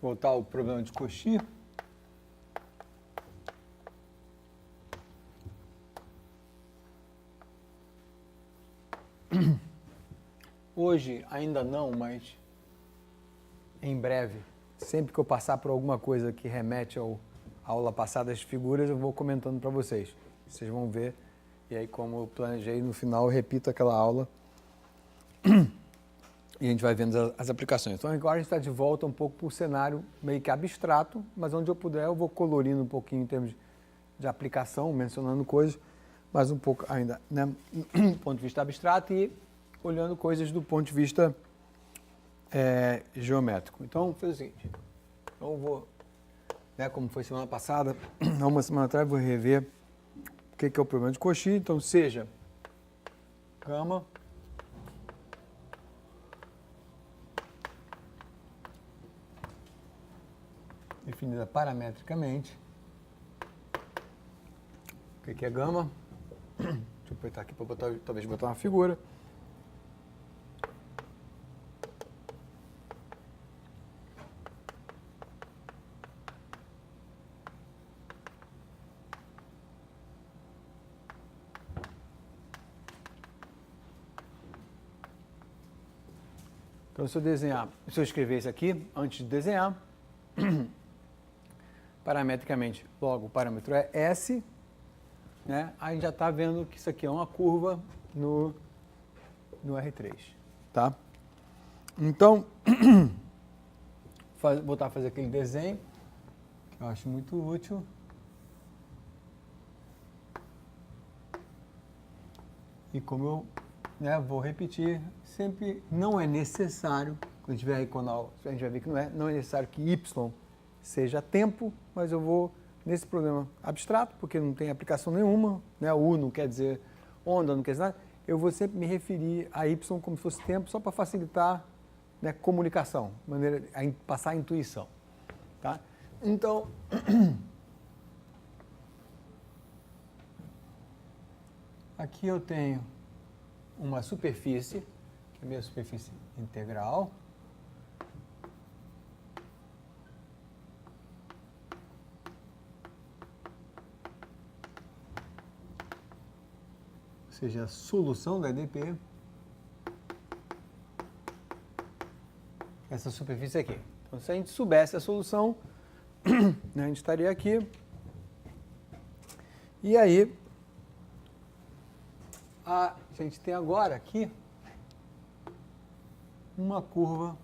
voltar ao problema de Cauchy. Hoje ainda não, mas em breve, sempre que eu passar por alguma coisa que remete à aula passada, as figuras, eu vou comentando para vocês. Vocês vão ver. E aí, como eu planejei, no final eu repito aquela aula e a gente vai vendo as aplicações. Então agora a gente está de volta um pouco para o cenário meio que abstrato, mas onde eu puder eu vou colorindo um pouquinho em termos de aplicação, mencionando coisas, mas um pouco ainda, né, do ponto de vista abstrato e olhando coisas do ponto de vista geométrico. Então, foi o seguinte, eu vou, né, como foi semana passada, uma semana atrás, vou rever o que é o problema de Cauchy. Então, seja gama definida parametricamente. O que é gama? Deixa eu apertar aqui para talvez botar uma figura. Então, se eu escrever isso aqui, antes de desenhar, parametricamente, logo o parâmetro é S, né? Aí a gente já está vendo que isso aqui é uma curva no R3, tá? Então, voltar a fazer aquele desenho, que eu acho muito útil. E como eu, né, vou repetir, sempre não é necessário, quando tiver aí a gente vai ver que não é necessário que Y seja tempo, mas eu vou nesse problema abstrato, porque não tem aplicação nenhuma, né, U não quer dizer onda, não quer dizer nada, eu vou sempre me referir a Y como se fosse tempo, só para facilitar, né, comunicação, maneira de passar a intuição, tá? Então, aqui eu tenho uma superfície, que é a minha superfície integral. Ou seja, a solução da EDP. Essa superfície aqui. Então, se a gente soubesse a solução, a gente estaria aqui. E aí, a gente tem agora aqui uma curva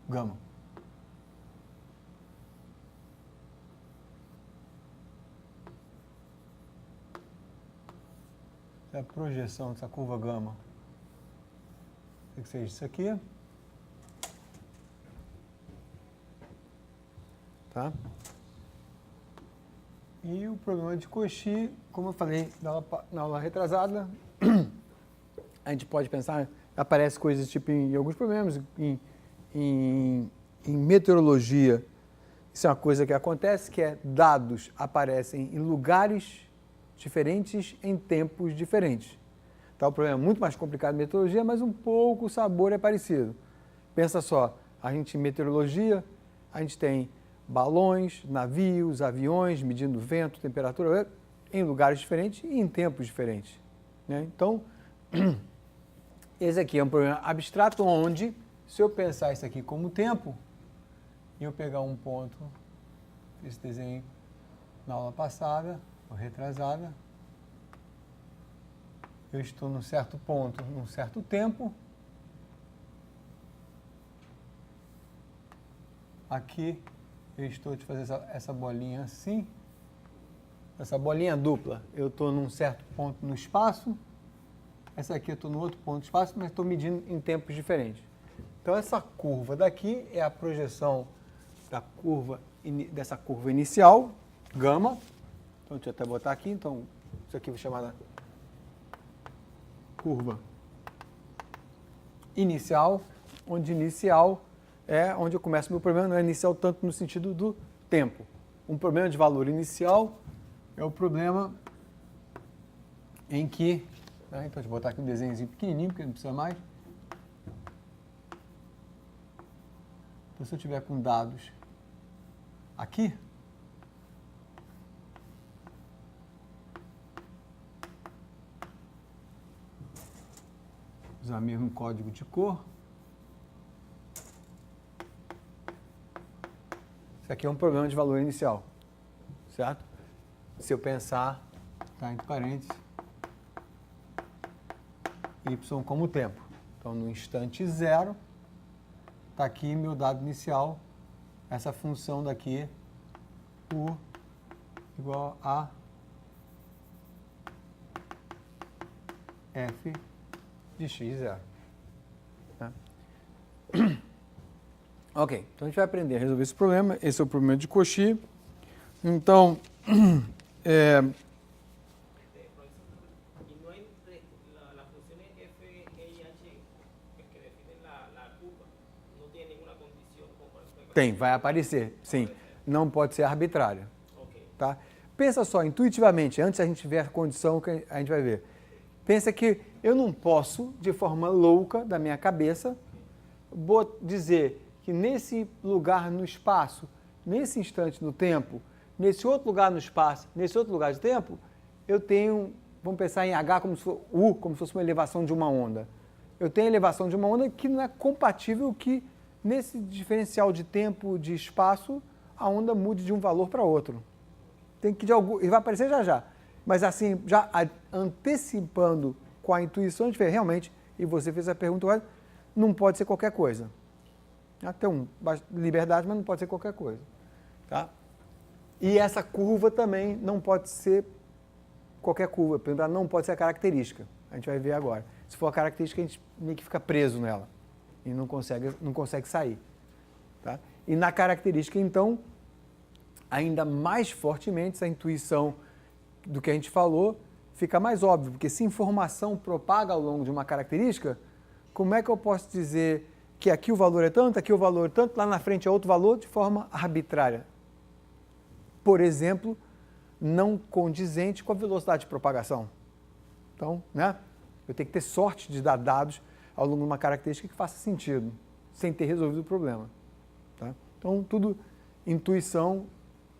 gama. A projeção dessa curva gama tem que ser isso aqui. Tá? E o problema de Cauchy, como eu falei na aula retrasada, a gente pode pensar, aparece coisas tipo em alguns problemas, em meteorologia, isso é uma coisa que acontece, que é dados aparecem em lugares diferentes em tempos diferentes. Tá? O problema é muito mais complicado em meteorologia, mas um pouco o sabor é parecido. Pensa só, a gente em meteorologia, a gente tem balões, navios, aviões, medindo vento, temperatura, em lugares diferentes e em tempos diferentes, né? Então, esse aqui é um problema abstrato onde, se eu pensar isso aqui como tempo, e eu pegar um ponto, esse desenho na aula passada, ou retrasada, eu estou num certo ponto, num certo tempo, aqui eu estou de fazer essa bolinha assim, essa bolinha dupla, eu estou num certo ponto no espaço, essa aqui eu estou no outro ponto do espaço, mas estou medindo em tempos diferentes. Então essa curva daqui é a projeção dessa curva inicial, gama, então deixa eu até botar aqui, então isso aqui eu vou chamar de curva inicial, onde inicial é onde eu começo o meu problema, não é inicial tanto no sentido do tempo. Um problema de valor inicial é o problema em que, né, então deixa eu botar aqui um desenhozinho pequenininho, porque não precisa mais. Então, se eu tiver com dados aqui, usar o mesmo código de cor. Isso aqui é um problema de valor inicial, certo? Se eu pensar, tá entre parênteses, y como tempo. Então, no instante zero, está aqui meu dado inicial, essa função daqui, u igual a f de x0. Tá? Ok, então a gente vai aprender a resolver esse problema. Esse é o problema de Cauchy. Então, tem, vai aparecer, sim. Não pode ser arbitrária. Tá? Pensa só, intuitivamente, antes a gente ver a condição que a gente vai ver. Pensa que eu não posso, de forma louca da minha cabeça, dizer que nesse lugar no espaço, nesse instante no tempo, nesse outro lugar no espaço, nesse outro lugar de tempo, eu tenho, vamos pensar em H como se fosse U, como se fosse uma elevação de uma onda. Eu tenho a elevação de uma onda que não é compatível que nesse diferencial de tempo, de espaço, a onda mude de um valor para outro. Tem que de algum, e vai aparecer já já. Mas assim, já antecipando com a intuição, a gente vê realmente, e você fez a pergunta, não pode ser qualquer coisa. Tem liberdade, mas não pode ser qualquer coisa. Tá? E essa curva também não pode ser qualquer curva, não pode ser a característica. A gente vai ver agora. Se for a característica, a gente meio que fica preso nela e não consegue sair. Tá? E na característica, então, ainda mais fortemente, essa intuição do que a gente falou fica mais óbvio, porque se informação propaga ao longo de uma característica, como é que eu posso dizer que aqui o valor é tanto, aqui o valor é tanto, lá na frente é outro valor, de forma arbitrária? Por exemplo, não condizente com a velocidade de propagação. Então, né, eu tenho que ter sorte de dar dados ao longo de uma característica que faça sentido, sem ter resolvido o problema. Tá? Então, tudo intuição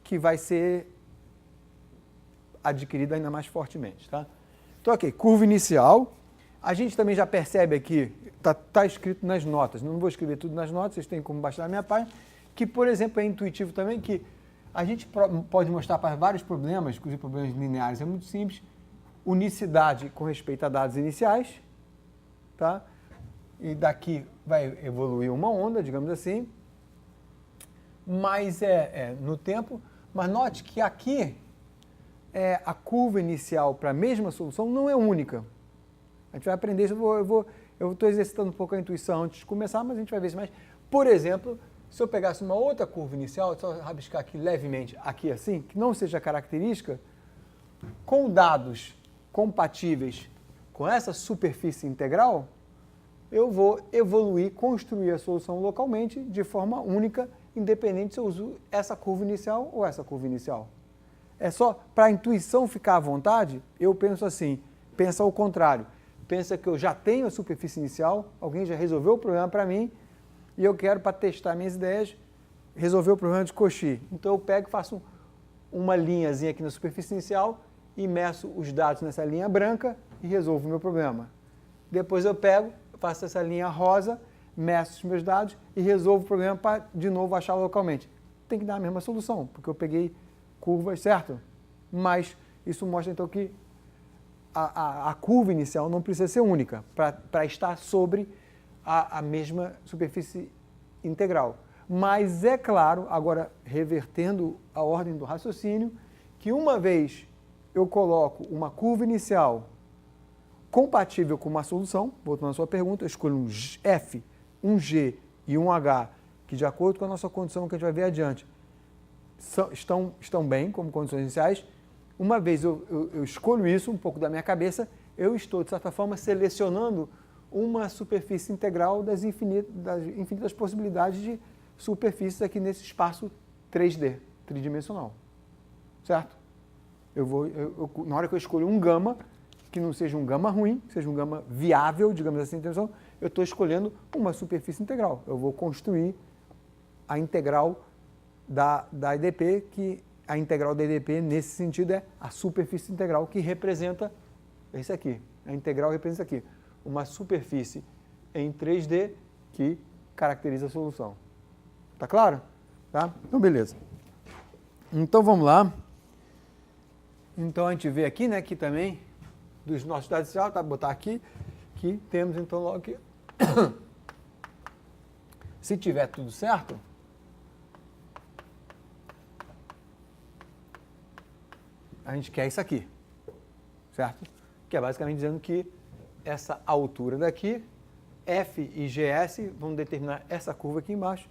que vai ser adquirida ainda mais fortemente. Tá? Então, ok, curva inicial. A gente também já percebe aqui, está escrito nas notas, não vou escrever tudo nas notas, vocês têm como baixar na minha página, que, por exemplo, é intuitivo também, que a gente pode mostrar para vários problemas, inclusive problemas lineares, é muito simples, unicidade com respeito a dados iniciais, tá? E daqui vai evoluir uma onda, digamos assim, mas no tempo, mas note que aqui a curva inicial para a mesma solução não é única. A gente vai aprender isso, eu estou exercitando um pouco a intuição antes de começar, mas a gente vai ver isso mais. Por exemplo, se eu pegasse uma outra curva inicial, só rabiscar aqui levemente, aqui assim, que não seja característica, com dados compatíveis com essa superfície integral, eu vou evoluir, construir a solução localmente de forma única, independente se eu uso essa curva inicial ou essa curva inicial. É só para a intuição ficar à vontade, eu penso assim, pensa ao contrário. Pensa que eu já tenho a superfície inicial, alguém já resolveu o problema para mim, e eu quero, para testar minhas ideias, resolver o problema de Cauchy. Então eu pego e faço uma linhazinha aqui na superfície inicial e meço os dados nessa linha branca e resolvo o meu problema. Depois eu pego, faço essa linha rosa, meço os meus dados e resolvo o problema para, de novo, achar localmente. Tem que dar a mesma solução, porque eu peguei curvas, certo? Mas isso mostra, então, que a curva inicial não precisa ser única para estar sobre a mesma superfície integral. Mas é claro, agora revertendo a ordem do raciocínio, que uma vez eu coloco uma curva inicial compatível com uma solução, voltando à sua pergunta, eu escolho um F, um G e um H, que de acordo com a nossa condição que a gente vai ver adiante, estão bem como condições iniciais. Uma vez eu escolho isso um pouco da minha cabeça, eu estou, de certa forma, selecionando uma superfície integral das infinitas possibilidades de superfícies aqui nesse espaço 3D, tridimensional. Certo? Na hora que eu escolho um gama, que não seja um gama ruim, seja um gama viável, digamos assim, eu estou escolhendo uma superfície integral. Eu vou construir a integral da EDP, que a integral da EDP, nesse sentido, é a superfície integral, que representa isso aqui. A integral representa aqui uma superfície em 3D que caracteriza a solução. Tá claro? Tá? Então, beleza. Então, vamos lá. Então, a gente vê aqui, né, que também, dos nossos dados iniciais, tá? Botar aqui, que temos, então, logo que se tiver tudo certo, a gente quer isso aqui, certo? Que é basicamente dizendo que essa altura daqui, F e GS, vão determinar essa curva aqui embaixo,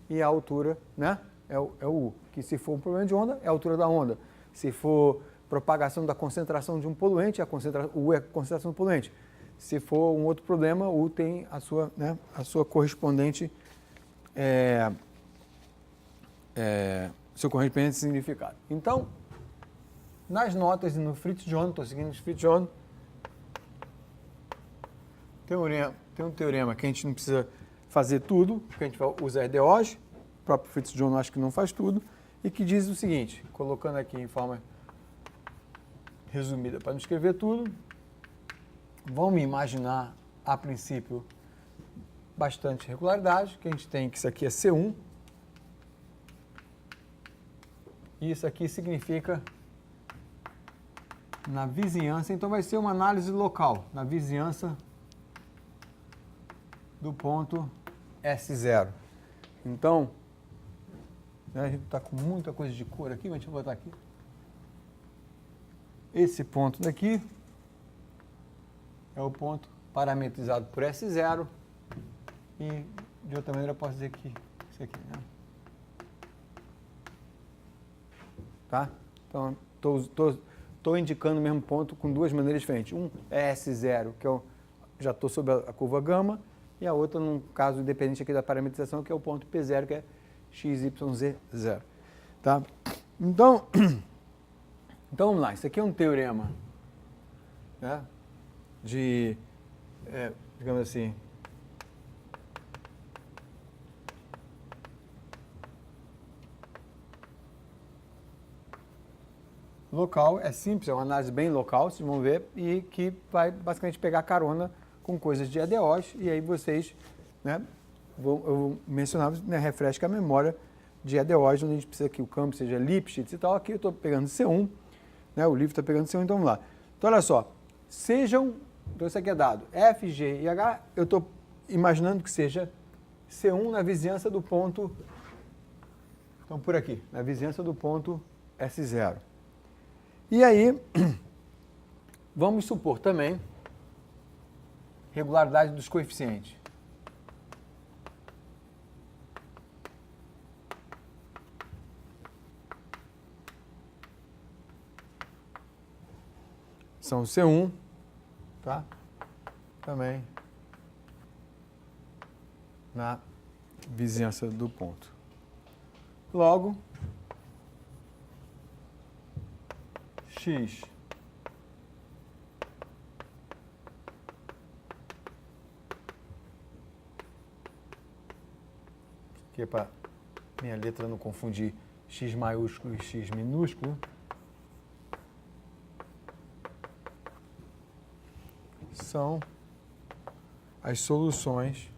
e a altura, né, é o U, que se for um problema de onda, é a altura da onda. Se for propagação da concentração de um poluente, o U é a concentração do poluente. Se for um outro problema, o U tem a sua, né, a sua correspondente, seu correspondente significado. Então, nas notas e no Fritz-John, estou seguindo o Fritz-John, tem um teorema que a gente não precisa fazer tudo, porque a gente vai usar RDOs, o próprio Fritz-John acho que não faz tudo, e que diz o seguinte, colocando aqui em forma resumida para não escrever tudo, vamos imaginar, a princípio, bastante regularidade, que a gente tem que isso aqui é C1, e isso aqui significa na vizinhança, então vai ser uma análise local, na vizinhança do ponto S0. Então, né, a gente está com muita coisa de cor aqui, mas deixa eu botar aqui. Esse ponto daqui é o ponto parametrizado por S0 e, de outra maneira, eu posso dizer que isso aqui, né? Tá? Então, estou indicando o mesmo ponto com duas maneiras diferentes. Um é S0, que eu já estou sobre a curva gama, e a outra, num caso independente aqui da parametrização, que é o ponto P0, que é XYZ0. Tá? Então, vamos lá. Isso aqui é um teorema, né, de, digamos assim, local, é simples, é uma análise bem local, vocês vão ver, e que vai basicamente pegar carona com coisas de EDOs, e aí vocês, né, eu vou mencionar, né, refresca a memória de EDOs, onde a gente precisa que o campo seja Lipschitz e tal. Aqui eu estou pegando C1, né, o livro está pegando C1, então vamos lá. Então, olha só, sejam, então isso aqui é dado, F, G e H, eu estou imaginando que seja C1 na vizinhança do ponto, então por aqui, na vizinhança do ponto S0. E aí, vamos supor também regularidade dos coeficientes. São C1, tá? Também na vizinhança do ponto. Logo, X que é para minha letra não confundir X maiúsculo e X minúsculo, são as soluções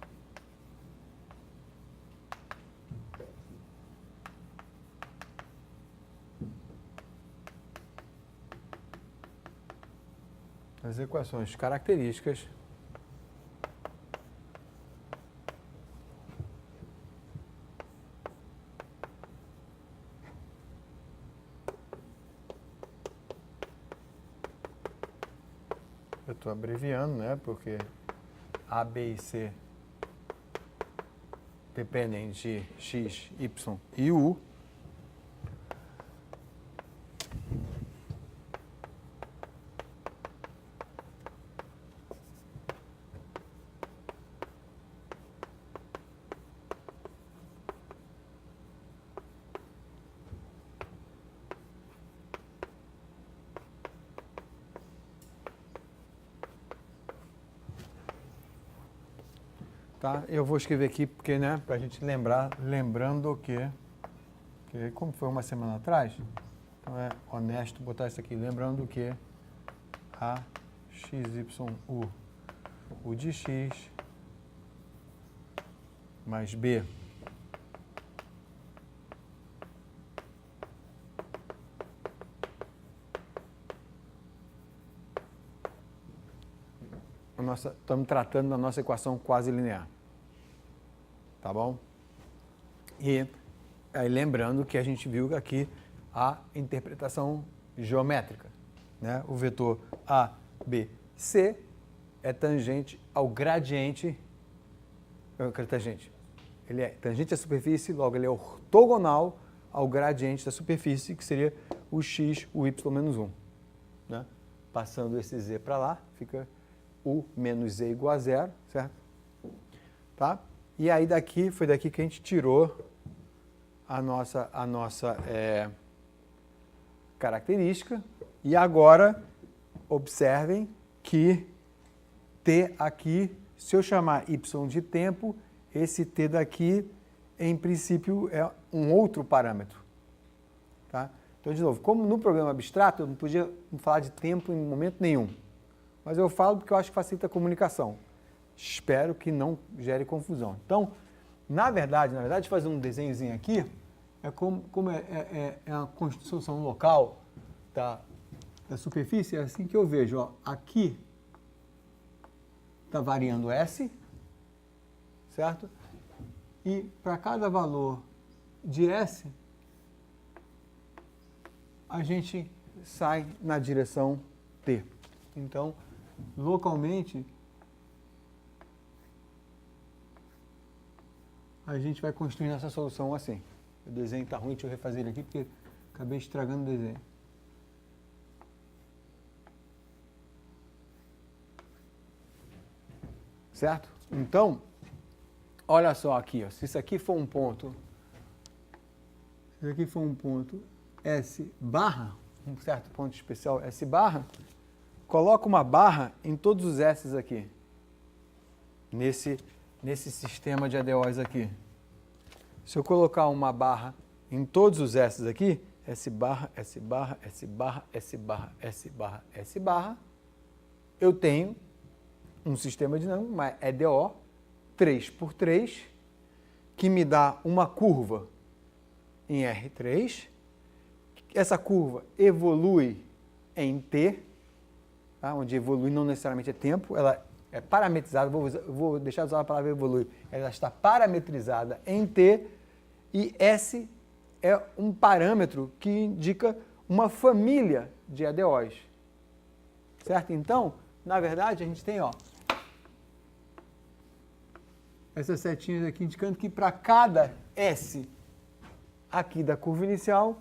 das equações características eu estou abreviando, né? Porque A, B e C dependem de X, Y e U. Tá? Eu vou escrever aqui porque, né, para a gente lembrar, lembrando que como foi uma semana atrás, então é honesto botar isso aqui, lembrando que a XYU, U de X mais B estamos tratando da nossa equação quase linear. Tá bom? E aí lembrando que a gente viu aqui a interpretação geométrica, né? O vetor A, B, C é tangente ao gradiente. Ele é tangente à superfície, logo ele é ortogonal ao gradiente da superfície, que seria o x, o y menos 1. Né? Passando esse z para lá, fica u menos z igual a zero, certo? Tá? E aí foi daqui que a gente tirou a nossa característica. E agora, observem que t aqui, se eu chamar y de tempo, esse t daqui, em princípio, é um outro parâmetro. Tá? Então, de novo, como no programa abstrato, eu não podia falar de tempo em momento nenhum. Mas eu falo porque eu acho que facilita a comunicação. Espero que não gere confusão. Então, na verdade, fazer um desenhozinho aqui é como é a construção local da superfície, é assim que eu vejo. Ó, aqui está variando S, certo? E para cada valor de S, a gente sai na direção T. Então, localmente, a gente vai construindo essa solução assim. O desenho está ruim, deixa eu refazer ele aqui, porque acabei estragando o desenho. Certo? Então, olha só aqui, ó, se isso aqui for um ponto, S barra, um certo ponto especial S barra, coloca uma barra em todos os S's aqui, nesse sistema de ADOs aqui. Se eu colocar uma barra em todos os S's aqui, S barra, S barra, S barra, S barra, S barra, S barra, eu tenho um sistema dinâmico, uma EDO 3x3, que me dá uma curva em R3. Essa curva evolui em T, tá? Onde evolui não necessariamente é tempo, ela é parametrizada, vou deixar de usar a palavra evolui, ela está parametrizada em T, e S é um parâmetro que indica uma família de ADOs. Certo? Então, na verdade, a gente tem, ó, essas setinhas aqui indicando que para cada S aqui da curva inicial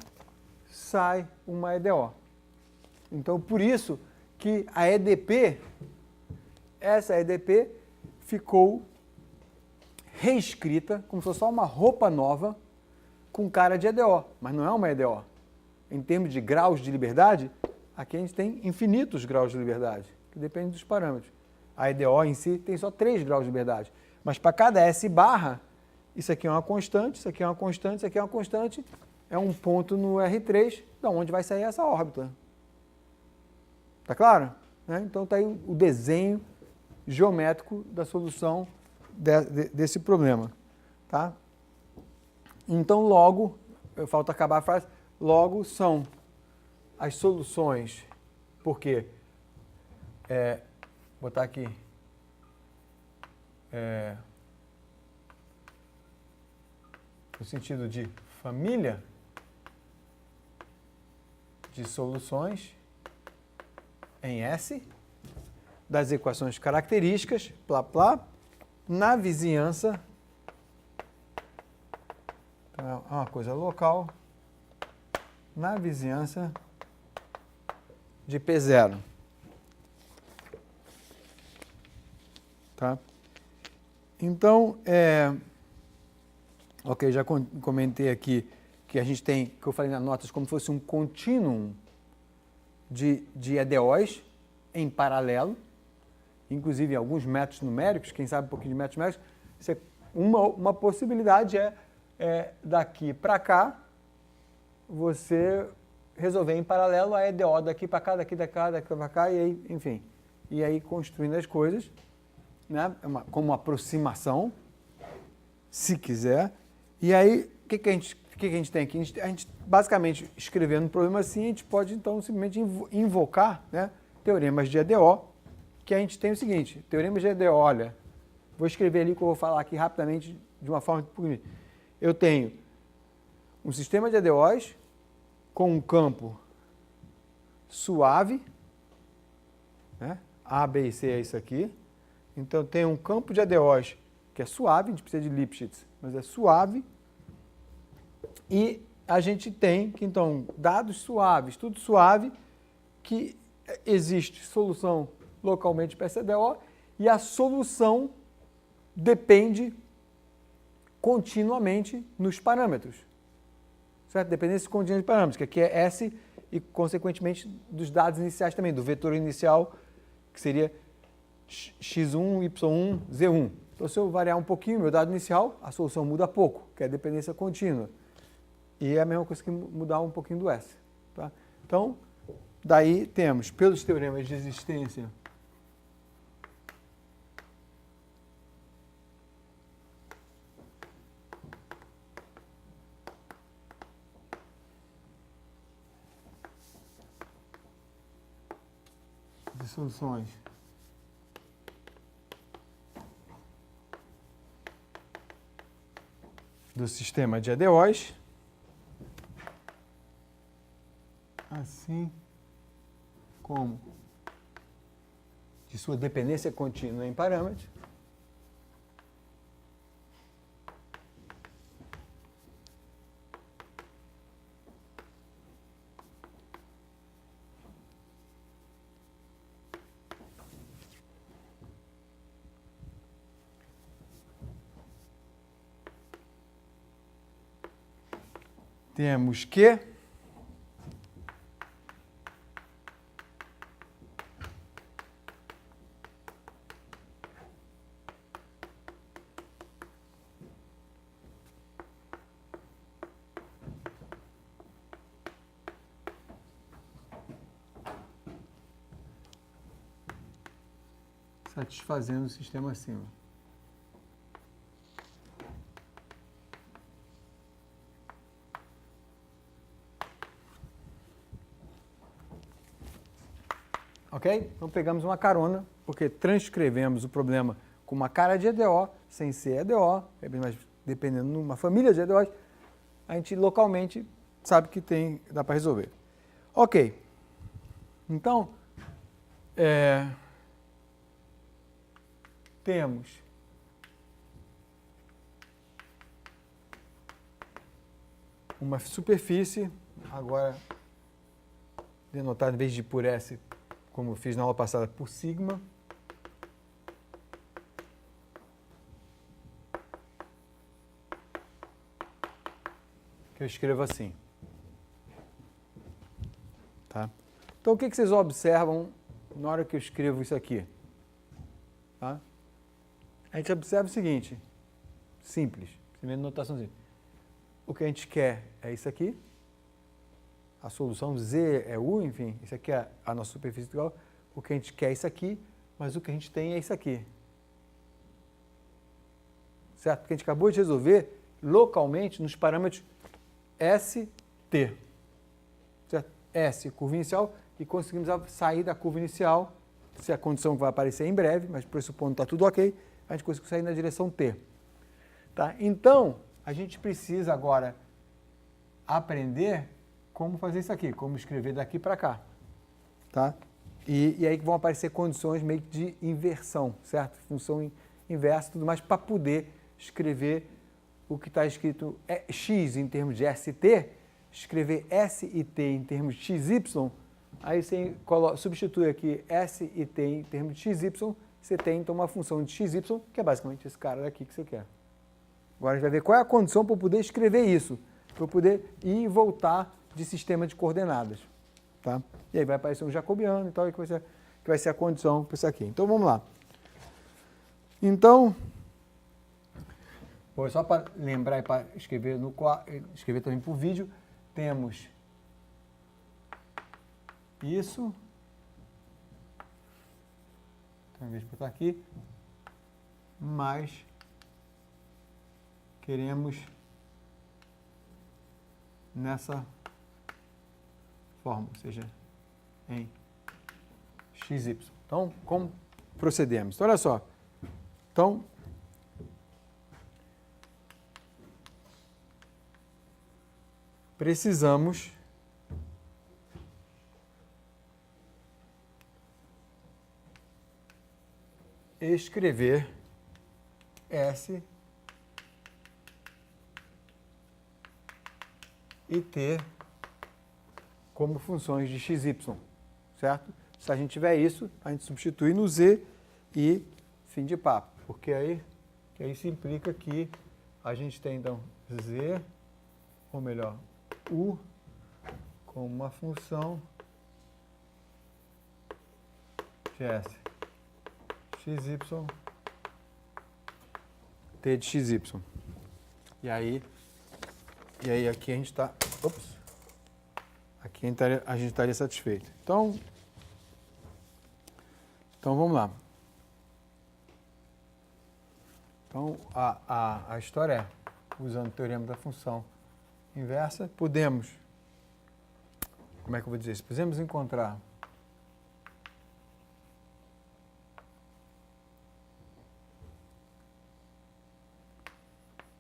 sai uma EDO. Então, por isso que a EDP, essa EDP ficou reescrita como se fosse só uma roupa nova com cara de EDO, mas não é uma EDO. Em termos de graus de liberdade, aqui a gente tem infinitos graus de liberdade, que depende dos parâmetros. A EDO em si tem só 3 graus de liberdade. Mas para cada S barra, isso aqui é uma constante, isso aqui é uma constante, isso aqui é uma constante, é um ponto no R3, da onde vai sair essa órbita. Tá claro? Né? Então está aí o desenho geométrico da solução desse problema. Tá? Então, logo, falta acabar a frase, logo são as soluções, porque, vou botar aqui, no sentido de família de soluções em S, das equações características, plá, plá, na vizinhança, então é uma coisa local, na vizinhança de P0. Tá? Então, ok, já comentei aqui que a gente tem, que eu falei nas notas, como se fosse um contínuo de EDOs em paralelo, inclusive alguns métodos numéricos, quem sabe um pouquinho de métodos numéricos, Uma possibilidade é daqui para cá, você resolver em paralelo a EDO daqui para cá, daqui para cá, e aí, enfim. E aí construindo as coisas, né? Como uma aproximação, se quiser. E aí, o que a gente tem aqui? A gente, basicamente, escrevendo um problema assim, a gente pode, então, simplesmente invocar, né, teoremas de EDO, que a gente tem o seguinte, teoremas de EDO, olha, vou escrever ali que eu vou falar aqui rapidamente, de uma forma... Eu tenho um sistema de EDOs com um campo suave, né? A, B e C é isso aqui. Então, tem um campo de EDOs que é suave, a gente precisa de Lipschitz, mas é suave. E a gente tem, então, dados suaves, tudo suave, que existe solução localmente para essa EDO e a solução depende continuamente nos parâmetros. Certo? Dependência contínua de parâmetros, que aqui é S e, consequentemente, dos dados iniciais também, do vetor inicial, que seria x1, y1, z1. Então, se eu variar um pouquinho meu dado inicial, a solução muda pouco, que é a dependência contínua. E é a mesma coisa que mudar um pouquinho do S. Tá? Então, daí temos, pelos teoremas de existência, de soluções do sistema de EDOs, assim como de sua dependência contínua em parâmetros, temos que satisfazendo o sistema acima. Ok? Então pegamos uma carona, porque transcrevemos o problema com uma cara de EDO, sem ser EDO, mas dependendo de uma família de EDOs, a gente localmente sabe que dá para resolver. Ok. Então, temos uma superfície, agora denotada em vez de por S, como eu fiz na aula passada, por sigma. Que eu escrevo assim. Tá? Então, o que vocês observam na hora que eu escrevo isso aqui? Tá? A gente observa o seguinte, simples, primeira notaçãozinha. O que a gente quer é isso aqui. A solução Z é U, enfim, isso aqui é a nossa superfície integral. O que a gente quer é isso aqui, mas o que a gente tem é isso aqui. Certo? Porque a gente acabou de resolver localmente nos parâmetros S, T. Certo? S, curva inicial, e conseguimos sair da curva inicial, se a condição vai aparecer em breve, mas pressupondo que está tudo ok, a gente conseguiu sair na direção T. Tá? Então, a gente precisa agora aprender como fazer isso aqui, como escrever daqui para cá, tá? E aí vão aparecer condições meio que de inversão, certo? Função inversa e tudo mais, para poder escrever o que está escrito x em termos de ST, escrever S e T em termos de XY, aí você substitui aqui S e T em termos de XY, você tem então uma função de XY, que é basicamente esse cara daqui que você quer. Agora a gente vai ver qual é a condição para eu poder escrever isso, para eu poder ir e voltar de sistema de coordenadas. Tá? E aí vai aparecer um jacobiano e tal, que vai ser a condição para isso aqui. Então vamos lá. Então, Pô, só para lembrar e para escrever, escrever também para o vídeo, temos isso, então, em vez de botar aqui, mais queremos nessa forma, ou seja, em XY. Então, como procedemos? Então, olha só. Então, precisamos escrever S e T como funções de XY, certo? Se a gente tiver isso, a gente substitui no Z e fim de papo, porque aí isso implica que a gente tem, então, Z, ou melhor, U, como uma função de S, XY, T de XY. E aí aqui a gente está, aqui a gente estaria satisfeito. Então vamos lá. Então a história é, usando o teorema da função inversa, podemos, como é que eu vou dizer isso? Podemos encontrar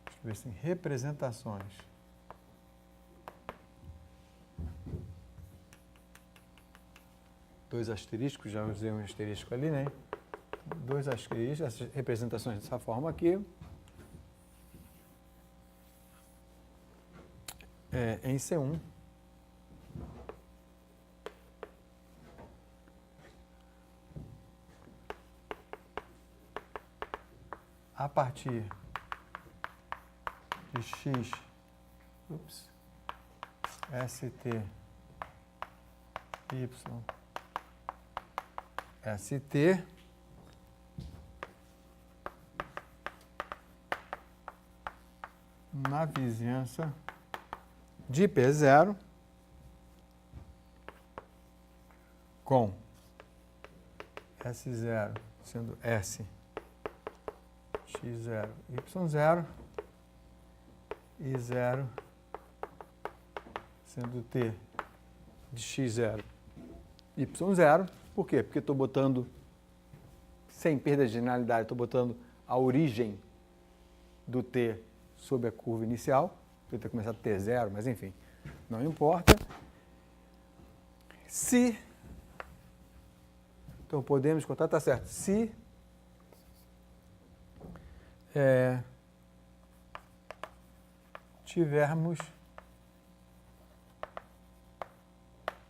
deixa eu ver se tem representações dois asteriscos, já usei um asterisco ali, né? Dois asteriscos, essas representações dessa forma aqui. Em C1. A partir de X, ST, Y, ST, na vizinhança de P0 com S0 sendo S, X0, Y0 e 0 sendo T de X0, Y0. Por quê? Porque estou botando, sem perda de generalidade, estou botando a origem do T sobre a curva inicial. Podia ter começado T0, mas enfim, não importa. Se, então podemos contar, tá certo, se tivermos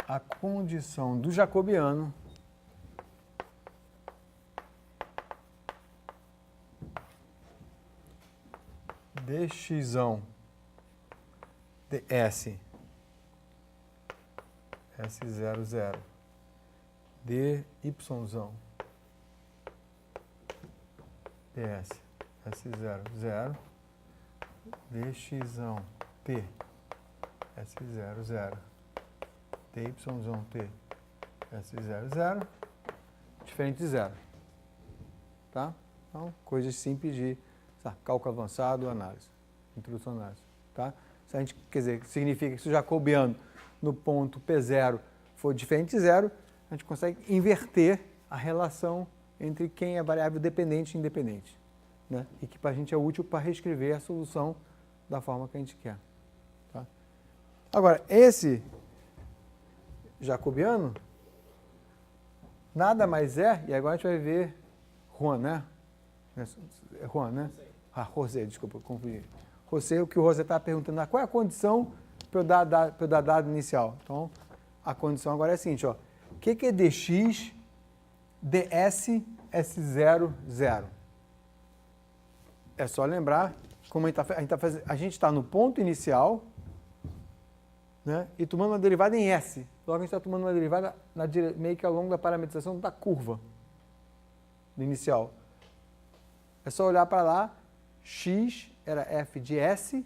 a condição do jacobiano dx de S, S00, dy ds, S00, dx t, S00, dy t, S00, diferente de zero. Tá? Então, coisas simples de cálculo avançado, análise, introdução à análise. Tá? Se a gente, quer dizer, significa que se o jacobiano no ponto P0 for diferente de zero, a gente consegue inverter a relação entre quem é variável dependente e independente, né? E que para a gente é útil para reescrever a solução da forma que a gente quer. Tá? Agora, esse jacobiano nada mais é, e agora a gente vai ver Juan, né? É Juan, né? José, desculpa, confundi. José, o que o José está perguntando, qual é a condição para eu dar dado inicial? Então, a condição agora é a seguinte, ó. O que é dx ds S00? É só lembrar como a gente está no ponto inicial, né, e tomando uma derivada em S. Logo a gente está tomando uma derivada meio que ao longo da parametrização da curva inicial. É só olhar para lá, x era f de S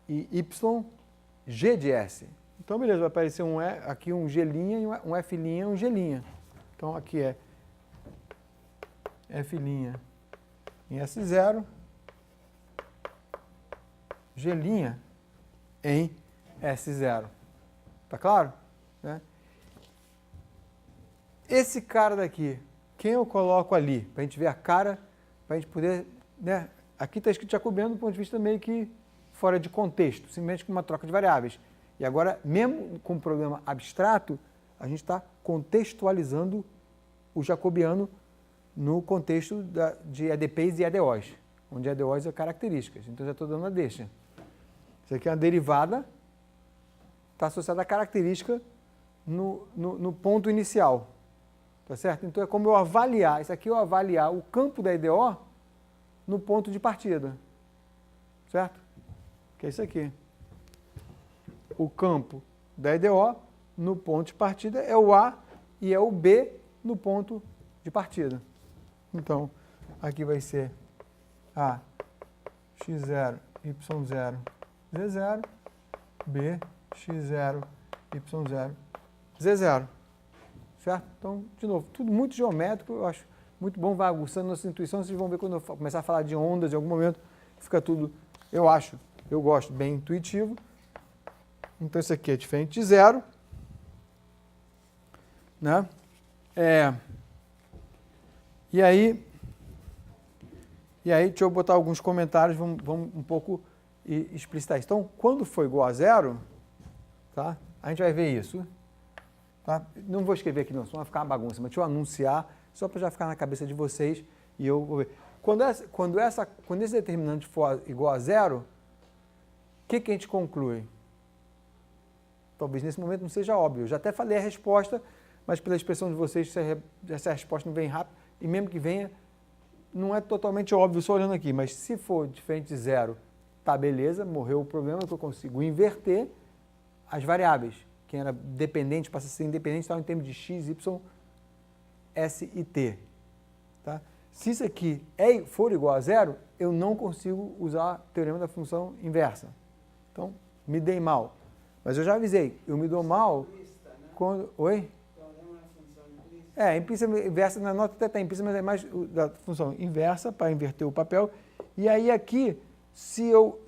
e y g de S. Então, beleza, vai aparecer aqui um G', um F' e um G'. Então, aqui é F' em S0, G' em S0. Tá claro? Né? Esse cara daqui, quem eu coloco ali? Para a gente ver a cara, para a gente poder... Né? Aqui está escrito jacobiano do ponto de vista meio que fora de contexto, simplesmente com uma troca de variáveis. E agora, mesmo com um problema abstrato, a gente está contextualizando o jacobiano no contexto de EDPs e EDOs, onde EDOs é características. Então, já estou dando a deixa. Isso aqui é uma derivada, está associada à característica no ponto inicial. Tá certo? Então, é como eu avaliar, isso aqui eu avaliar o campo da EDO no ponto de partida. Certo? Que é isso aqui. O campo da EDO no ponto de partida é o A e é o B no ponto de partida. Então, aqui vai ser A, x0, y0, z0, B, x0, y0, z0. Certo? Então, de novo, tudo muito geométrico, eu acho muito bom, vai aguçando nossa intuição. Vocês vão ver quando eu começar a falar de ondas, em algum momento, fica tudo, eu gosto, bem intuitivo. Então, isso aqui é diferente de zero. Né? E aí, deixa eu botar alguns comentários, vamos um pouco explicitar isso. Então, quando for igual a zero, tá? A gente vai ver isso. Tá? Não vou escrever aqui não, só vai ficar uma bagunça, mas deixa eu anunciar, só para já ficar na cabeça de vocês e eu vou ver. Quando esse determinante for igual a zero, o que a gente conclui? Talvez nesse momento não seja óbvio. Eu já até falei a resposta, mas pela expressão de vocês, essa resposta não vem rápido, e mesmo que venha, não é totalmente óbvio só olhando aqui, mas se for diferente de zero, tá beleza, morreu o problema, que eu consigo inverter as variáveis. Quem era dependente passa a ser independente, estava em termos de x, y, s e t. Tá? Se isso aqui for igual a zero, eu não consigo usar o teorema da função inversa. Então, me dei mal. Mas eu já avisei, eu me dou mal quando... Oi? Implícita inversa, na nota até está implícita, mas é mais da função inversa, para inverter o papel. E aí aqui, se eu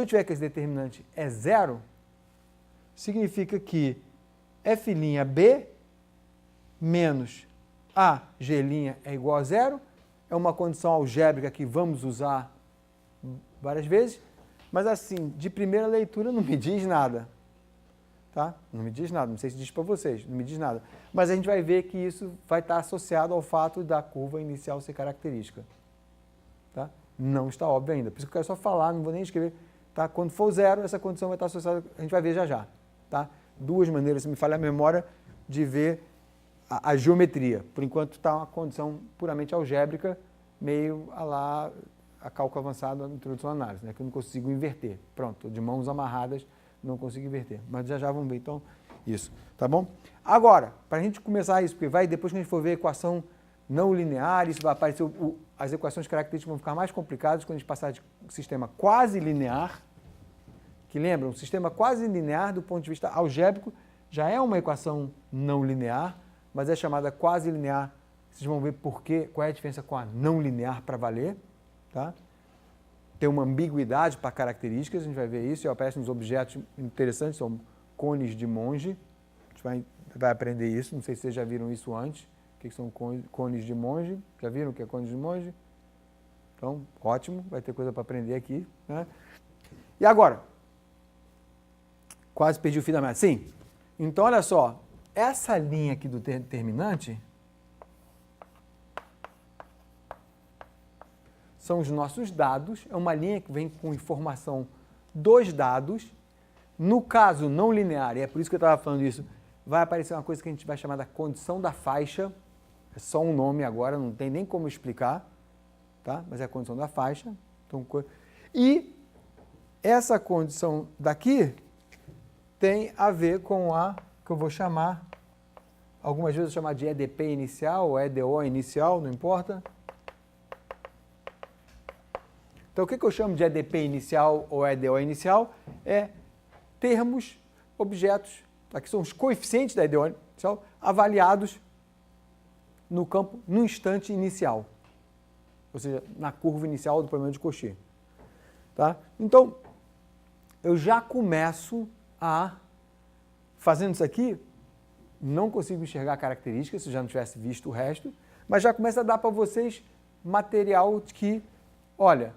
tiver que esse determinante é zero, significa que F'B menos AG' é igual a zero, é uma condição algébrica que vamos usar várias vezes, mas assim, de primeira leitura não me diz nada. Tá? Não me diz nada, não sei se diz para vocês, não me diz nada. Mas a gente vai ver que isso vai estar associado ao fato da curva inicial ser característica. Tá? Não está óbvio ainda, por isso que eu quero só falar, não vou nem escrever. Tá? Quando for zero, essa condição vai estar associada, a gente vai ver já já. Tá? Duas maneiras, se me falha a memória, de ver a geometria. Por enquanto está uma condição puramente algébrica, meio a cálculo avançado, a introdução à análise, né? Que eu não consigo inverter. Pronto, estou de mãos amarradas, não consigo inverter. Mas já vamos ver, então, isso. Tá bom? Agora, para a gente começar isso, porque depois que a gente for ver a equação não linear, isso vai aparecer, as equações características vão ficar mais complicadas quando a gente passar de sistema quase linear, que lembra, um sistema quase linear do ponto de vista algébrico já é uma equação não linear, mas é chamada quase linear. Vocês vão ver qual é a diferença com a não linear para valer. Tá? Tem uma ambiguidade para características, a gente vai ver isso, e aparecem uns objetos interessantes, são cones de Monge. A gente vai aprender isso, não sei se vocês já viram isso antes. O que são cones de Monge? Já viram o que é cones de Monge? Então, ótimo, vai ter coisa para aprender aqui. Né? E agora? Quase perdi o fio da meada. Sim. Então, olha só, essa linha aqui do determinante são os nossos dados, é uma linha que vem com informação dos dados. No caso não linear, e é por isso que eu estava falando isso, vai aparecer uma coisa que a gente vai chamar da condição da faixa, é só um nome agora, não tem nem como explicar, tá? Mas é a condição da faixa. Então, e essa condição daqui tem a ver com a que eu vou chamar, algumas vezes eu vou chamar de EDP inicial ou EDO inicial, não importa. Então, o que eu chamo de EDP inicial ou EDO inicial é termos, objetos, aqui são os coeficientes da EDO inicial, avaliados no campo no instante inicial, ou seja, na curva inicial do problema de Cauchy. Tá? Então, eu já começo a, fazendo isso aqui, não consigo enxergar características, se eu já não tivesse visto o resto, mas já começa a dar para vocês material de que, olha,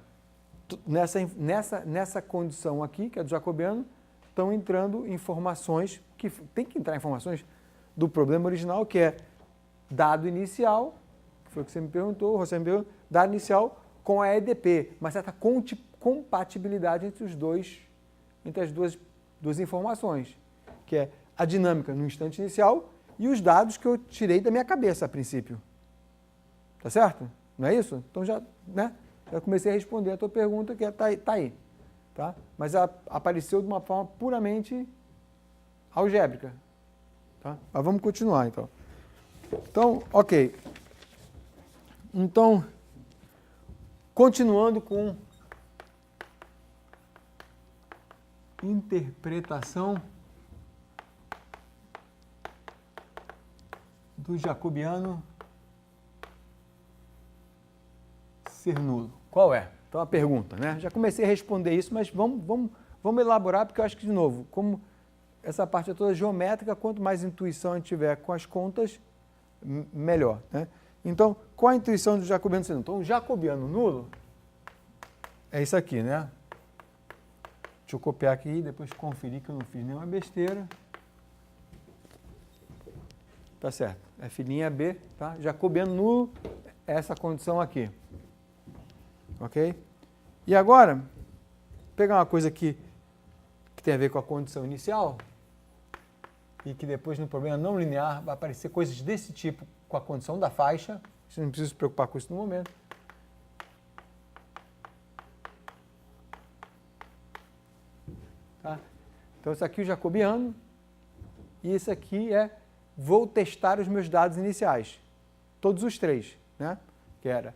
nessa condição aqui, que é do jacobiano, estão entrando informações, que tem que entrar informações do problema original, que é dado inicial, que foi o que você me perguntou, você me perguntou, dado inicial com a EDP, uma certa compatibilidade entre as duas informações, que é a dinâmica no instante inicial e os dados que eu tirei da minha cabeça a princípio. Tá certo? Não é isso? Então já comecei a responder a tua pergunta, que tá aí. Tá? Mas apareceu de uma forma puramente algébrica. Tá? Mas vamos continuar, então. Então, ok. Então, continuando com interpretação do jacobiano ser nulo. Qual é? Então, a pergunta, né? Já comecei a responder isso, mas vamos elaborar, porque eu acho que, de novo, como essa parte é toda geométrica, quanto mais intuição a gente tiver com as contas, melhor, né? Então, qual a intuição do jacobiano ser nulo? Então, o jacobiano nulo é isso aqui, né? Deixa eu copiar aqui e depois conferir que eu não fiz nenhuma besteira. Tá certo. F' tá? Jacobiano nulo é essa condição aqui. Ok? E agora, vou pegar uma coisa aqui que tem a ver com a condição inicial e que depois no problema não linear vai aparecer coisas desse tipo com a condição da faixa. Você não precisa se preocupar com isso no momento. Tá? Então, isso aqui é o jacobiano e isso aqui é vou testar os meus dados iniciais. Todos os três, né? Que era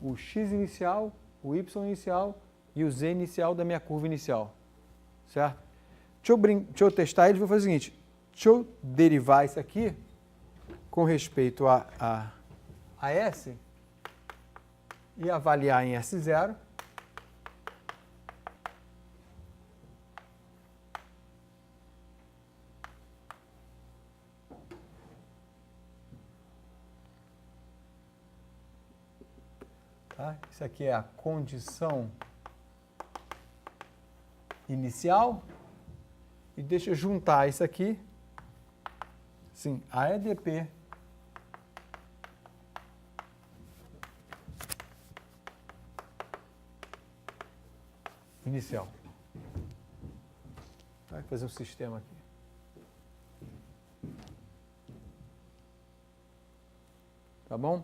o x inicial, o y inicial e o z inicial da minha curva inicial. Certo? Deixa eu testar eles, vou fazer o seguinte. Deixa eu derivar isso aqui com respeito a S e avaliar em S0. Tá? Isso aqui é a condição inicial. E deixa eu juntar isso aqui. Sim, a EDP inicial. Vai fazer um sistema aqui. Tá bom?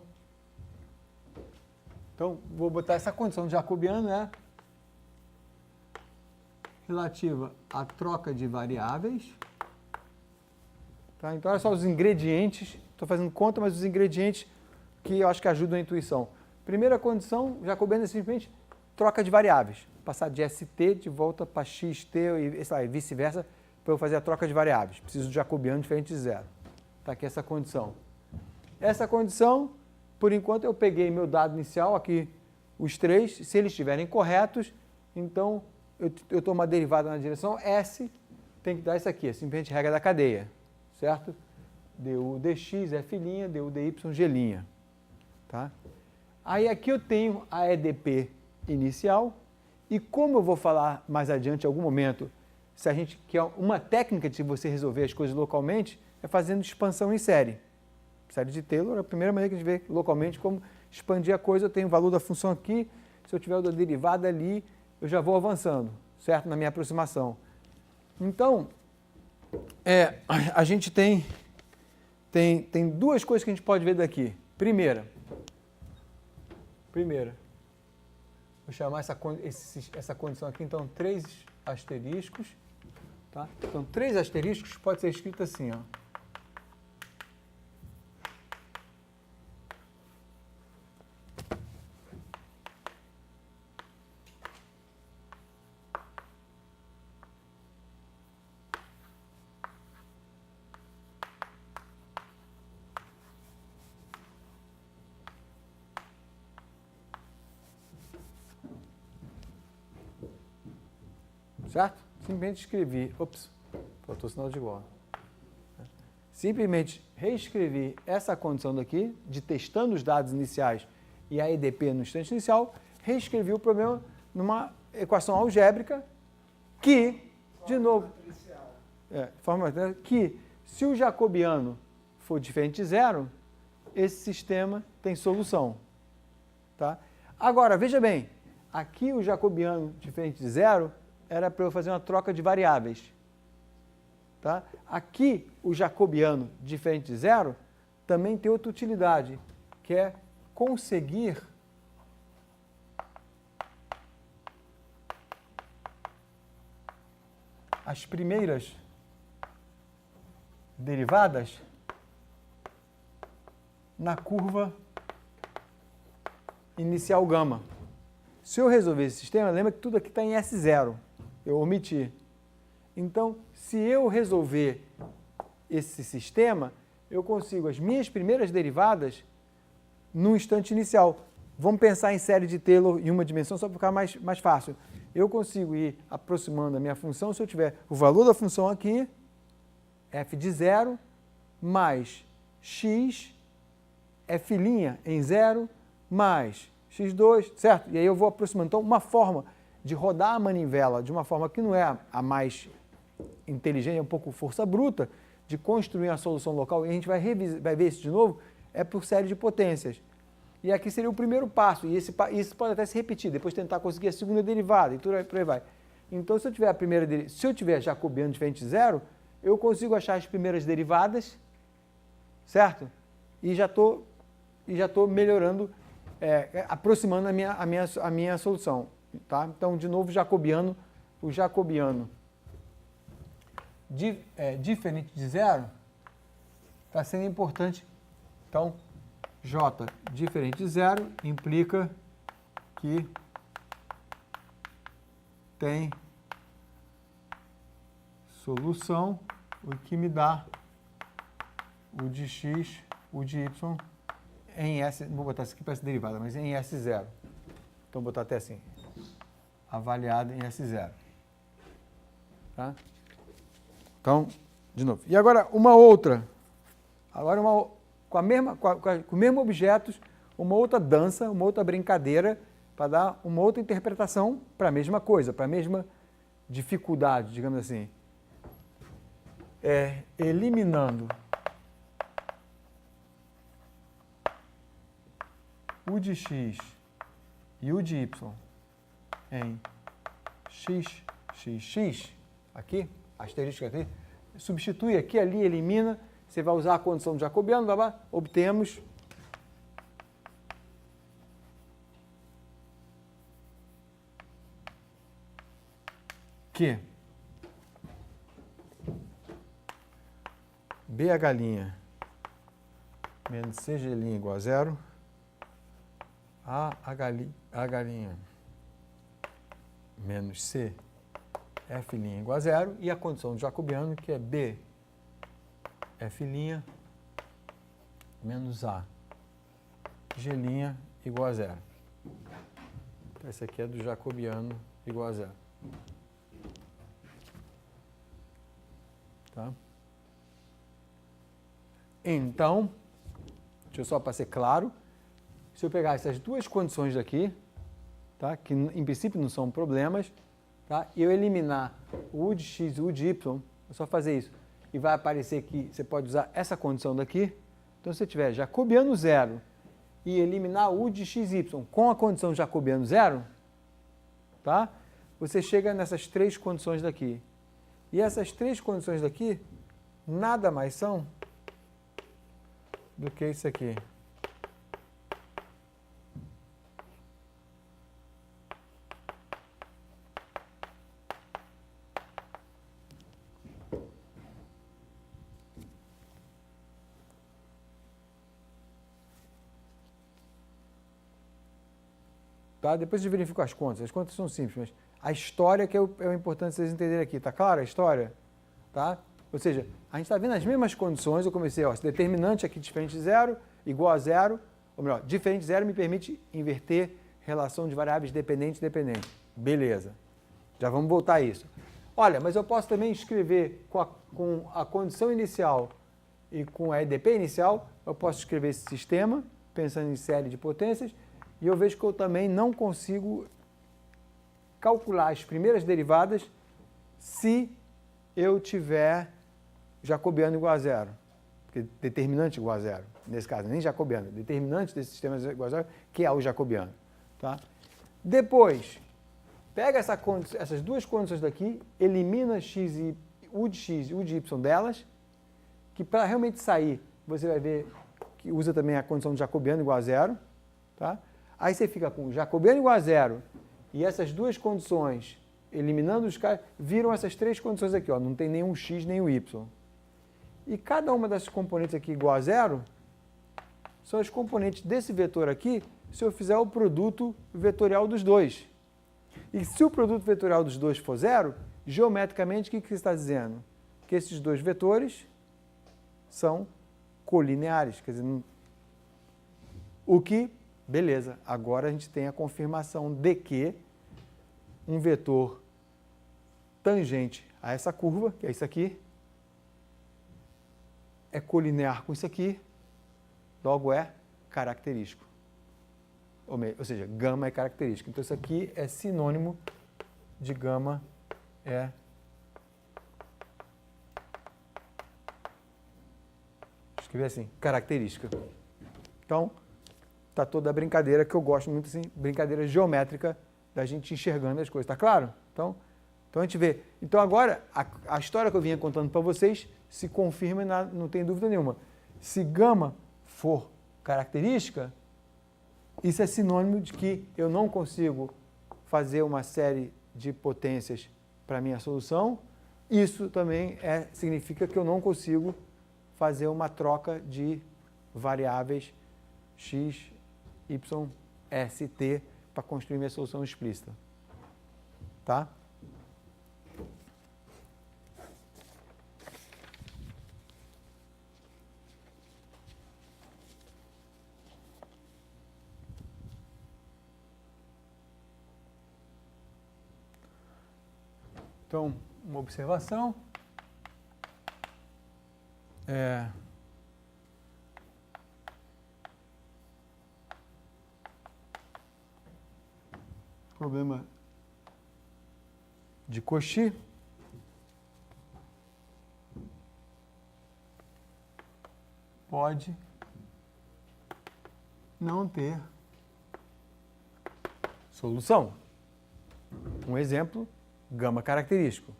Então, vou botar essa condição de jacobiano, né? Relativa à troca de variáveis. Tá? Então, olha só os ingredientes. Estou fazendo conta, mas os ingredientes que eu acho que ajudam a intuição. Primeira condição, jacobiano é simplesmente troca de variáveis. Passar de ST de volta para XT e vice-versa para eu fazer a troca de variáveis. Preciso de jacobiano diferente de zero. Está aqui essa condição. Essa condição, por enquanto, eu peguei meu dado inicial, aqui os três. Se eles estiverem corretos, então eu tomo uma derivada na direção S, tem que dar isso aqui, simplesmente regra da cadeia, certo? Du dx, F', du dy, G'. Tá? Aí aqui eu tenho a EDP inicial, e como eu vou falar mais adiante em algum momento, se a gente quer uma técnica de você resolver as coisas localmente, é fazendo expansão em série. Série de Taylor é a primeira maneira que a gente vê localmente como expandir a coisa. Eu tenho o valor da função aqui, se eu tiver o da derivada ali, eu já vou avançando, certo? Na minha aproximação. Então, a gente tem duas coisas que a gente pode ver daqui. Primeira, vou chamar essa condição aqui, então, 3 asteriscos. Tá? Então, 3 asteriscos pode ser escrito assim, ó. certo? Simplesmente escrevi, ops, faltou sinal de igual. Simplesmente reescrevi essa condição daqui, de testando os dados iniciais e a EDP no instante inicial, reescrevi o problema numa equação algébrica que, de novo, que se o jacobiano for diferente de zero, esse sistema tem solução. Tá? Agora, veja bem, aqui o jacobiano diferente de zero era para eu fazer uma troca de variáveis. Tá? Aqui, o jacobiano diferente de zero também tem outra utilidade, que é conseguir as primeiras derivadas na curva inicial gama. Se eu resolver esse sistema, lembra que tudo aqui está em S0, eu omiti. Então, se eu resolver esse sistema, eu consigo as minhas primeiras derivadas no instante inicial. Vamos pensar em série de Taylor em uma dimensão só para ficar mais fácil. Eu consigo ir aproximando a minha função se eu tiver o valor da função aqui, f de 0, mais x, f' em 0, mais x2, certo? E aí eu vou aproximando. Então, uma forma de rodar a manivela de uma forma que não é a mais inteligente, é um pouco força bruta, de construir uma solução local, e a gente vai ver isso de novo, é por série de potências. E aqui seria o primeiro passo, e isso pode até se repetir, depois tentar conseguir a segunda derivada, e tudo por aí vai. Então, se eu tiver a primeira, se eu tiver jacobiano diferente de zero, eu consigo achar as primeiras derivadas, certo? E já estou melhorando, aproximando a minha solução. Tá? Então, de novo, o jacobiano diferente de zero está sendo importante. Então, J diferente de zero implica que tem solução, o que me dá o de x, o de y em S, vou botar isso aqui para essa derivada, mas em S0. Então, vou botar até assim, avaliado em S0. Tá? Então, de novo. E agora uma outra. Agora com o mesmo objeto, uma outra dança, uma outra brincadeira, para dar uma outra interpretação para a mesma coisa, para a mesma dificuldade, digamos assim. Eliminando o de x e o de y em x, aqui, asterisco aqui, substitui aqui, ali, elimina, você vai usar a condição de jacobiano, blá, blá, obtemos que BH' menos CG' igual a zero, H' menos C, F' igual a zero, e a condição de jacobiano, que é B, F' menos A, G' igual a zero. Então, esse aqui é do jacobiano igual a zero. Tá? Então, deixa eu só para ser claro, se eu pegar essas duas condições daqui, tá, que em princípio não são problemas, tá, e eu eliminar o U de x e o U de y, é só fazer isso, e vai aparecer que você pode usar essa condição daqui. Então, se você tiver jacobiano zero e eliminar o U de x e y com a condição jacobiano zero, tá, você chega nessas três condições daqui. E essas três condições daqui nada mais são do que isso aqui. Tá? Depois eu verifico as contas são simples, mas a história que é o importante vocês entenderem aqui, tá claro a história? Tá? Ou seja, a gente está vendo as mesmas condições, eu comecei, ó, esse determinante aqui diferente de zero, igual a zero, ou melhor, diferente de zero me permite inverter relação de variáveis dependente e dependente. Beleza. Já vamos voltar a isso. Olha, mas eu posso também escrever com a condição inicial e com a EDP inicial, eu posso escrever esse sistema, pensando em série de potências, e eu vejo que eu também não consigo calcular as primeiras derivadas se eu tiver jacobiano igual a zero. Porque determinante igual a zero, nesse caso, nem jacobiano, determinante desse sistema igual a zero, que é o jacobiano. Tá? Depois, pega essas duas condições daqui, elimina u de x e u de y delas, que para realmente sair, você vai ver que usa também a condição de jacobiano igual a zero. Tá? Aí você fica com jacobiano igual a zero e essas duas condições, eliminando os caras, viram essas três condições aqui, ó, não tem nenhum x nem o y. E cada uma dessas componentes aqui igual a zero são as componentes desse vetor aqui, se eu fizer o produto vetorial dos dois. E se o produto vetorial dos dois for zero, geometricamente, o que você está dizendo? Que esses dois vetores são colineares. Quer dizer, o que, beleza, agora a gente tem a confirmação de que um vetor tangente a essa curva, que é isso aqui, é colinear com isso aqui, logo é característico. Ou seja, gama é característico. Então, isso aqui é sinônimo de gama é escrever assim, característica. Então, está toda a brincadeira que eu gosto muito, assim, brincadeira geométrica da gente enxergando as coisas. Está claro? Então a gente vê. Então, agora, a história que eu vinha contando para vocês se confirma, não tem dúvida nenhuma. Se gama for característica, isso é sinônimo de que eu não consigo fazer uma série de potências para a minha solução. Isso também significa que eu não consigo fazer uma troca de variáveis x, y, s, t para construir minha solução explícita. Tá? Então, uma observação. Problema de Cauchy. Pode não ter solução. Um exemplo, gama característico.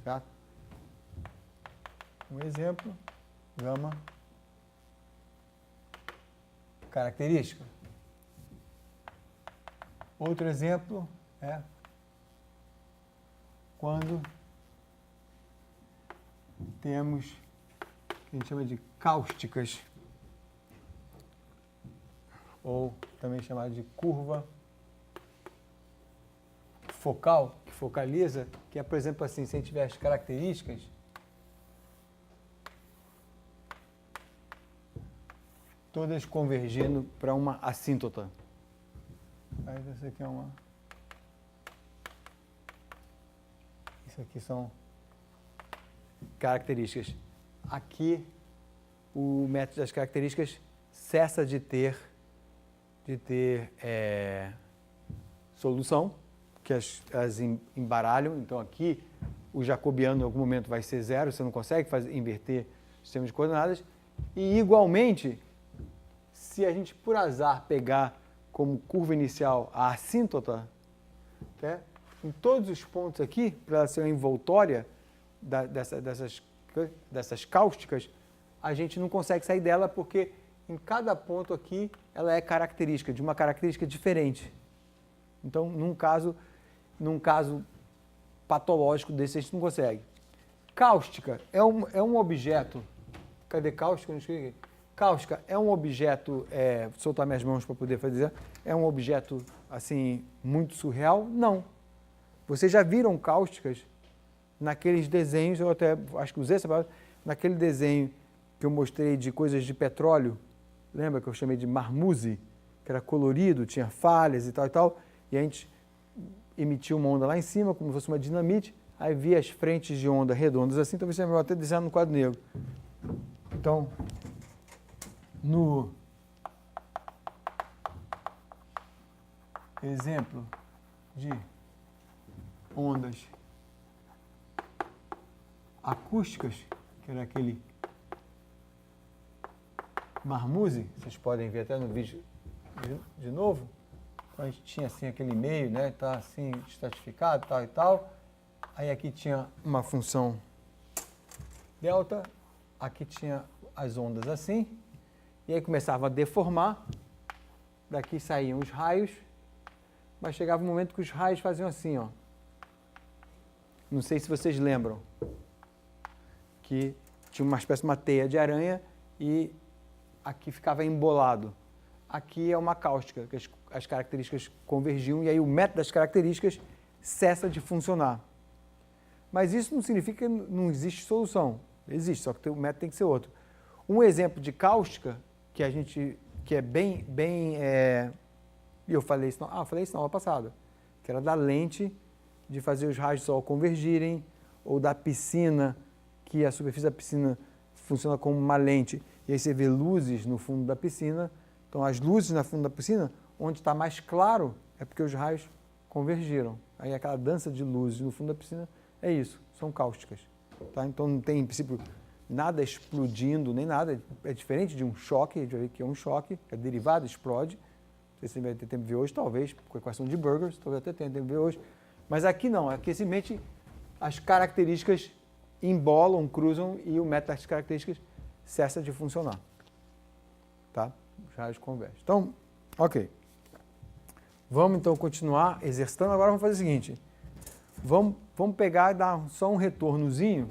Certo? Um exemplo, gama característica. Outro exemplo é quando temos o que a gente chama de cáusticas, ou também chamado de curva focal, que focaliza, que é, por exemplo, assim, se a gente tiver as características, todas convergindo para uma assíntota. Aí isso aqui é uma... Isso aqui são características. Aqui, o método das características cessa de ter solução, que as embaralham. Então, aqui, o jacobiano, em algum momento, vai ser zero, você não consegue inverter o sistema de coordenadas. E, igualmente, se a gente, por azar, pegar como curva inicial a assíntota, né, em todos os pontos aqui, para ela ser uma envoltória dessas cáusticas, a gente não consegue sair dela porque em cada ponto aqui ela é característica, de uma característica diferente. Então, num caso patológico desse, a gente não consegue. Cáustica é um objeto... Cadê cáustica? Não escrevi aqui. Cáustica é um objeto, vou soltar minhas mãos para poder fazer, é um objeto, assim, muito surreal? Não. Vocês já viram cáusticas naqueles desenhos, eu até acho que usei essa palavra, naquele desenho que eu mostrei de coisas de petróleo, lembra que eu chamei de marmuse, que era colorido, tinha falhas e tal, e a gente emitiu uma onda lá em cima, como se fosse uma dinamite, aí via as frentes de onda redondas assim, talvez seja melhor até desenhar no quadro negro. Então, no exemplo de ondas acústicas, que era aquele marmuse, vocês podem ver até no vídeo de novo, a gente tinha assim aquele meio, né, tá assim estratificado, tal e tal, aí aqui tinha uma função delta, aqui tinha as ondas assim, e aí começava a deformar, daqui saíam os raios, mas chegava um momento que os raios faziam assim, ó. Não sei se vocês lembram, que tinha uma espécie de uma teia de aranha e aqui ficava embolado. Aqui é uma cáustica, que as características convergiam e aí o método das características cessa de funcionar. Mas isso não significa que não existe solução. Existe, só que o método tem que ser outro. Um exemplo de cáustica que é bem e eu falei isso na aula passada, que era da lente de fazer os raios do sol convergirem, ou da piscina, que a superfície da piscina funciona como uma lente, e aí você vê luzes no fundo da piscina. Então, as luzes no fundo da piscina, onde está mais claro, é porque os raios convergiram. Aí aquela dança de luzes no fundo da piscina é isso, são cáusticas. Tá? Então, não tem, em princípio, nada explodindo, nem nada. É diferente de um choque, a gente vai ver que é um choque, é derivado, explode. Não sei se você vai ter tempo de ver hoje, talvez, com a equação de Burgers, talvez até tenha tempo de ver hoje. Mas aqui não, aqui simplesmente as características embolam, cruzam e o método das características cessa de funcionar. Tá? Os raios convergem. Então, ok. Vamos então continuar exercitando. Agora vamos fazer o seguinte. Vamos pegar e dar só um retornozinho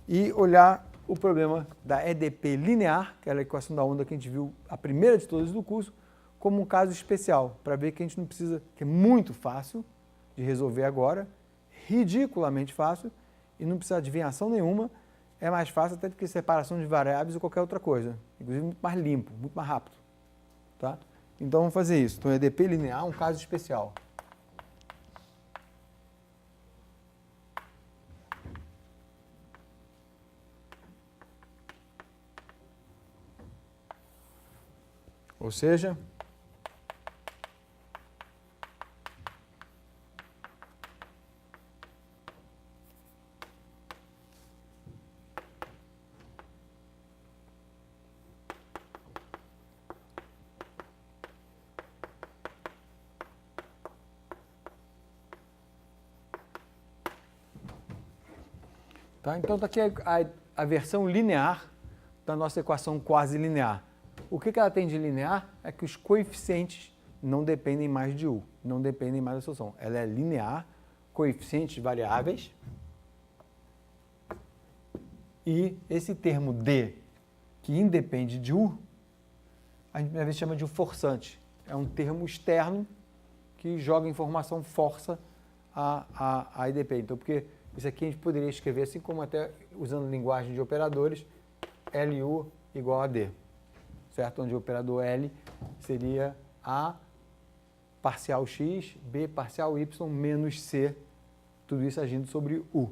e olhar o problema da EDP linear, que era a equação da onda que a gente viu, a primeira de todas do curso, como um caso especial, para ver que a gente não precisa, que é muito fácil de resolver agora, ridiculamente fácil, e não precisa de adivinhação nenhuma, é mais fácil até do que separação de variáveis ou qualquer outra coisa, inclusive muito mais limpo, muito mais rápido. Tá? Então vamos fazer isso. Então EDP linear é um caso especial. Ou seja, tá? Então está aqui a versão linear da nossa equação quase linear. O que ela tem de linear é que os coeficientes não dependem mais de U, não dependem mais da solução. Ela é linear, coeficientes variáveis, e esse termo D, que independe de U, a gente às vezes chama de U forçante. É um termo externo que joga informação, força a EDP. Então, porque isso aqui a gente poderia escrever assim como até usando linguagem de operadores, LU igual a D. Certo? Onde o operador L seria A parcial X, B parcial Y, menos C, tudo isso agindo sobre U,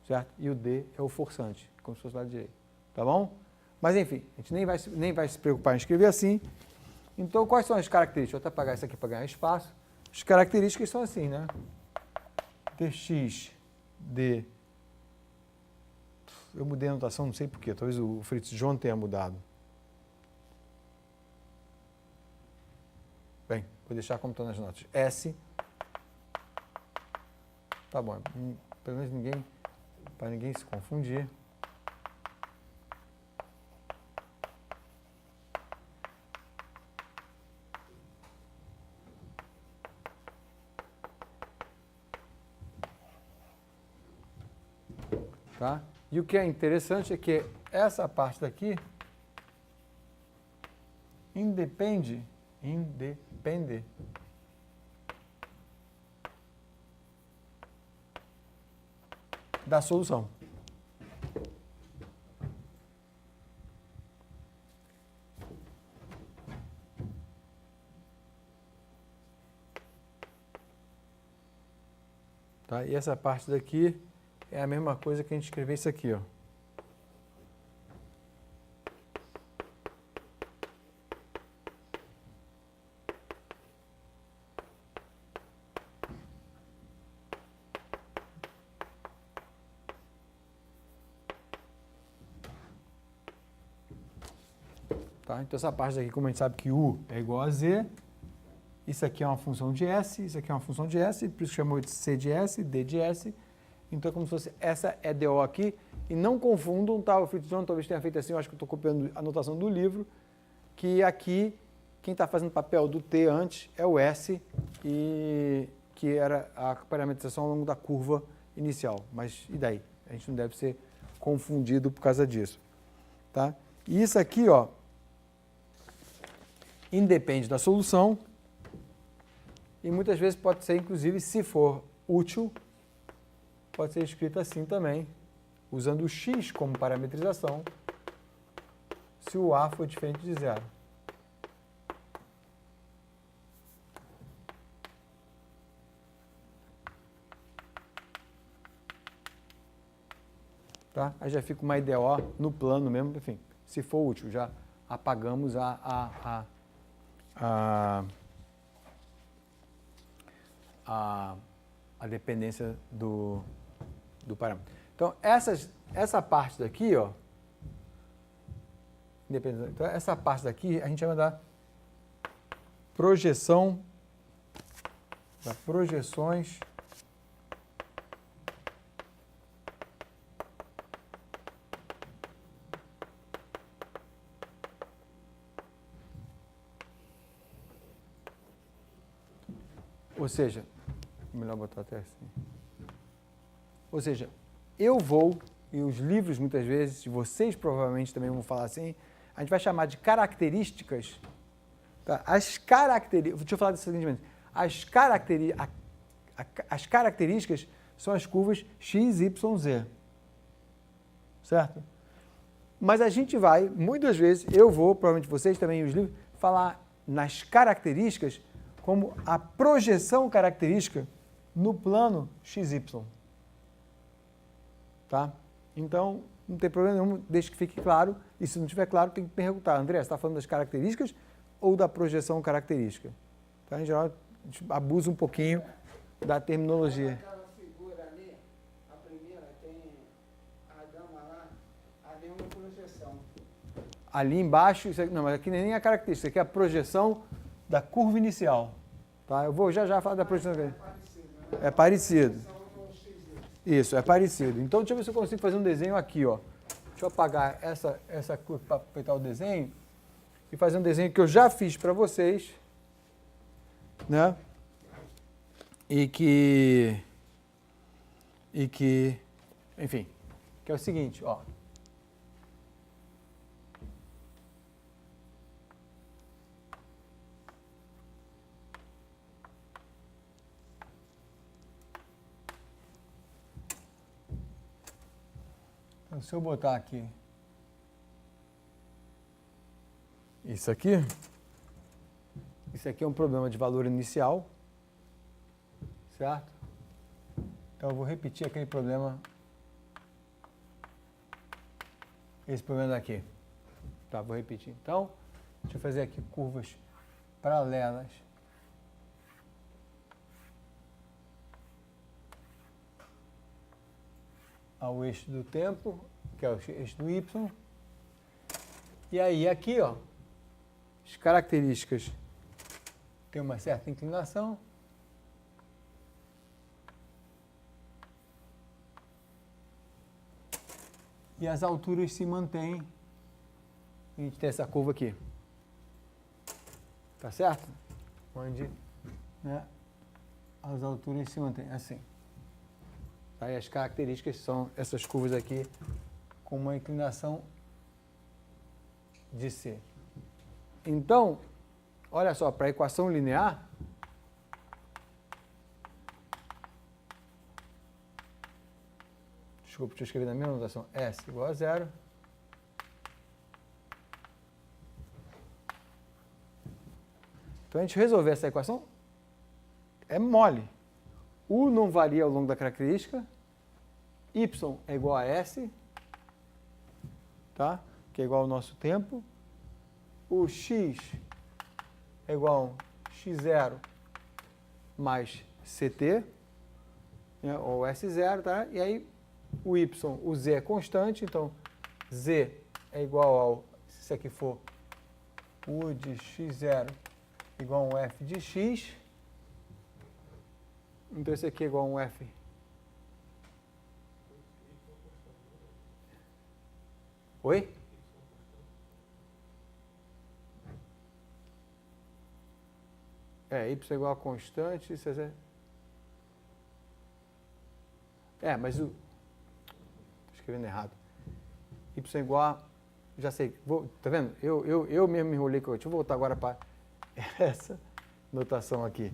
certo? E o D é o forçante, como se fosse do lado direito, tá bom? Mas enfim, a gente nem vai se preocupar em escrever assim. Então, quais são as características? Vou até apagar isso aqui para ganhar espaço. As características são assim, né? Dx, D... Eu mudei a notação, não sei porquê, talvez o Fritz John tenha mudado. Bem, vou deixar como estão nas notas. S. Tá bom, pelo menos para ninguém se confundir. Tá? E o que é interessante é que essa parte daqui independe da solução. Tá? E essa parte daqui é a mesma coisa que a gente escrever isso aqui, ó. Tá? Então essa parte daqui, como a gente sabe que U é igual a Z, isso aqui é uma função de S, isso aqui é uma função de S, por isso chamou de C de S, D de S. Então é como se fosse essa é DO aqui. E não confundam, tá? O Fritzone talvez tenha feito assim, eu acho que eu estou copiando a anotação do livro, que aqui quem está fazendo papel do T antes é o S, e que era a parametrização ao longo da curva inicial. Mas e daí? A gente não deve ser confundido por causa disso. Tá? E isso aqui, ó, independe da solução e muitas vezes pode ser, inclusive, se for útil, pode ser escrito assim também, usando o x como parametrização, se o A for diferente de zero. Tá? Aí já fica uma IDO no plano mesmo, enfim, se for útil, já apagamos a dependência do parâmetro. Então, essa parte daqui, ó, então, essa parte daqui a gente chama da projeção, das projeções ou seja, melhor botar até assim. Ou seja, eu vou, e os livros muitas vezes, vocês provavelmente também vão falar assim, a gente vai chamar de características. Tá? As características, deixa eu falar dessa seguinte maneira. As características são as curvas x, y, z. Certo? Mas a gente vai, muitas vezes, eu vou, provavelmente vocês também, os livros, falar nas características como a projeção característica no plano XY. Tá? Então, não tem problema nenhum, desde que fique claro, e se não estiver claro, tem que perguntar, André, você está falando das características ou da projeção característica? Então, em geral, a gente abusa um pouquinho da terminologia. Aquela figura ali, a primeira, tem a dama lá, ali é uma projeção. Ali embaixo, isso aqui, não, mas aqui nem é a característica, isso aqui é a projeção da curva inicial. Tá? Eu vou já falar da projeção. É parecido, né? É parecido. São XY. Isso, é parecido. Então, deixa eu ver se eu consigo fazer um desenho aqui, ó. Deixa eu apagar essa curva para aproveitar o desenho e fazer um desenho que eu já fiz para vocês, né? E que, enfim, que é o seguinte, ó. Então, se eu botar aqui isso aqui é um problema de valor inicial, certo? Então eu vou repetir aquele problema, esse problema daqui. Tá, vou repetir. Então, deixa eu fazer aqui curvas paralelas ao eixo do tempo, que é o eixo do y. E aí aqui, ó, as características têm uma certa inclinação. E as alturas se mantêm. A gente tem essa curva aqui. Tá certo? Onde, né, as alturas se mantêm assim. Tá? E as características são essas curvas aqui com uma inclinação de C. Então, olha só, para a equação linear, desculpa, deixa eu escrever na mesma notação, S igual a 0. Então, a gente resolver essa equação é mole. U não varia ao longo da característica, Y é igual a S, tá? Que é igual ao nosso tempo. O X é igual a X0 mais CT, né? Ou S0, tá? E aí o Y, o Z é constante, então Z é igual ao, se isso aqui for U de X0 igual a um F de X, então esse aqui é igual a um F. Oi? Y é igual a constante, isso mas o... Estou escrevendo errado. Y é igual a... Já sei, tá vendo? Eu mesmo me enrolei. Deixa eu voltar agora para essa notação aqui.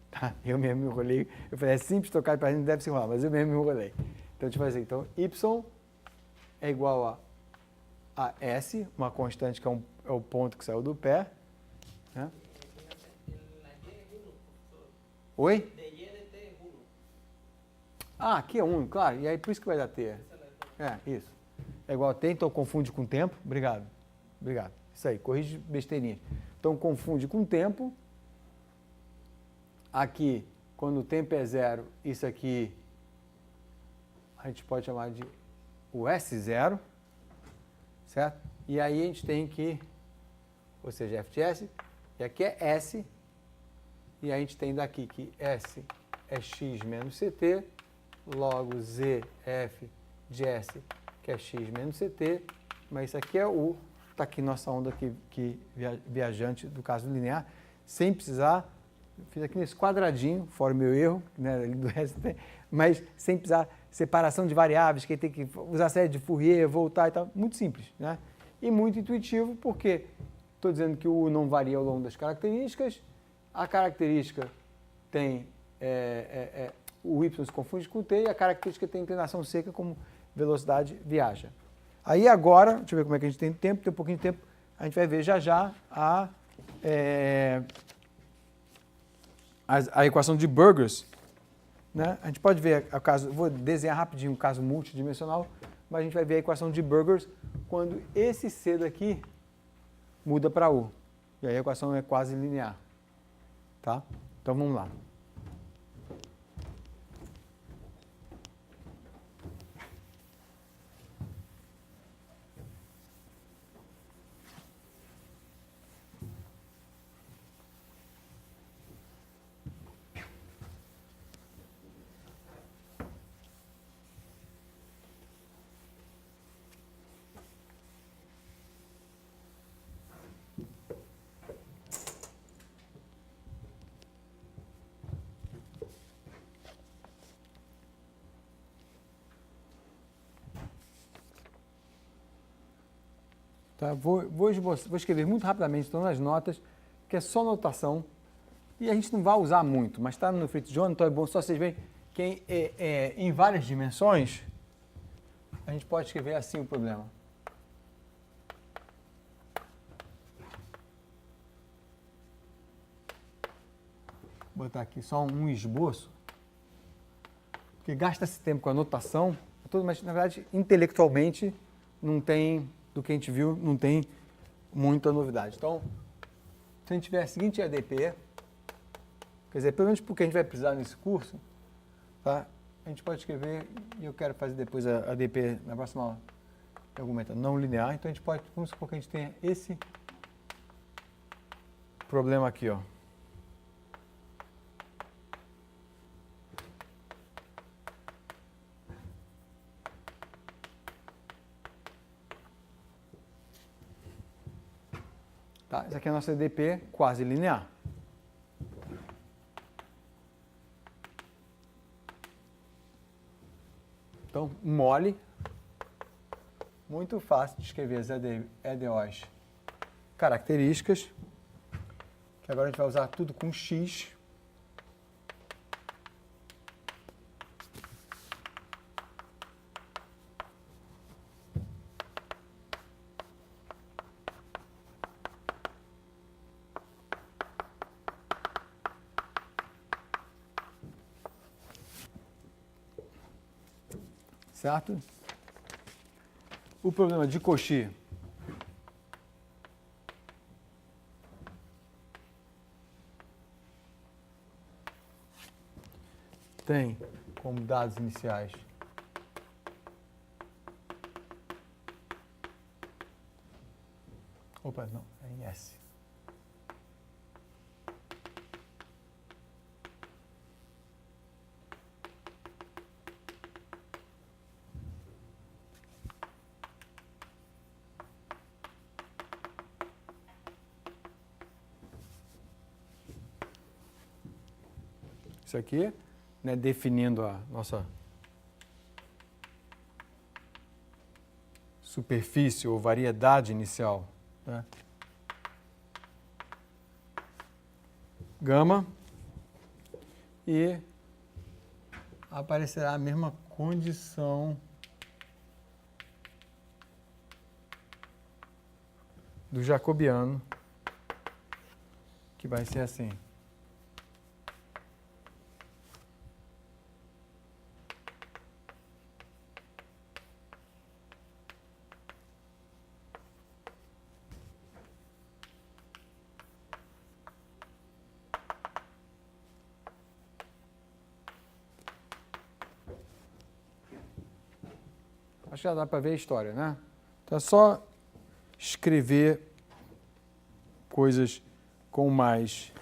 Tá? Eu mesmo me enrolei. Eu falei, é simples tocar para a gente, deve se enrolar, mas eu mesmo me enrolei. Então, deixa eu fazer. Então, Y é igual a S, uma constante que é o ponto que saiu do pé. Né? Oi? Ah, aqui é 1, claro. E aí, por isso que vai dar T. Isso. É igual a T, então confunde com tempo. Obrigado. Obrigado. Isso aí, corrige besteirinha. Então, confunde com tempo. Aqui, quando o tempo é 0, isso aqui a gente pode chamar de o S0, certo? E aí a gente tem que, ou seja, F de S, e aqui é S, e a gente tem daqui que S é X menos CT, logo ZF de S, que é X menos CT, mas isso aqui é U, está aqui nossa onda que viajante do caso linear, sem precisar, fiz aqui nesse quadradinho, fora o meu erro, né, ali do ST, mas sem precisar separação de variáveis, que tem que usar a série de Fourier, voltar e tal, muito simples, né? E muito intuitivo, porque estou dizendo que o U não varia ao longo das características, a característica tem, o Y se confunde com o T, e a característica tem inclinação seca como velocidade viaja. Aí agora, deixa eu ver como é que a gente tem tempo, tem um pouquinho de tempo, a gente vai ver já a equação de Burgers, né? A gente pode ver o caso, vou desenhar rapidinho um caso multidimensional, mas a gente vai ver a equação de Burgers quando esse C daqui muda para U. E aí a equação é quase linear. Tá? Então vamos lá. Tá? Vou escrever muito rapidamente, então, nas notas, que é só notação, e a gente não vai usar muito, mas está no Fritz John, então é bom só vocês verem que em várias dimensões, a gente pode escrever assim o problema. Vou botar aqui só um esboço, porque gasta esse tempo com a notação, mas na verdade, intelectualmente, não tem, do que a gente viu, não tem muita novidade. Então, se a gente tiver a seguinte ADP, quer dizer, pelo menos porque a gente vai precisar nesse curso, tá? A gente pode escrever, e eu quero fazer depois a ADP na próxima argumento não linear, então a gente pode, vamos supor que a gente tenha esse problema aqui, ó. Tá, essa aqui é a nossa ADP quase linear. Então, mole, muito fácil de escrever as EDOs características, que agora a gente vai usar tudo com X. certo? O problema de Cauchy tem como dados iniciais é em S. Isso aqui, né, definindo a nossa superfície ou variedade inicial, né? Gama, e aparecerá a mesma condição do jacobiano, que vai ser assim. Acho que já dá para ver a história, né? Então é só escrever coisas com mais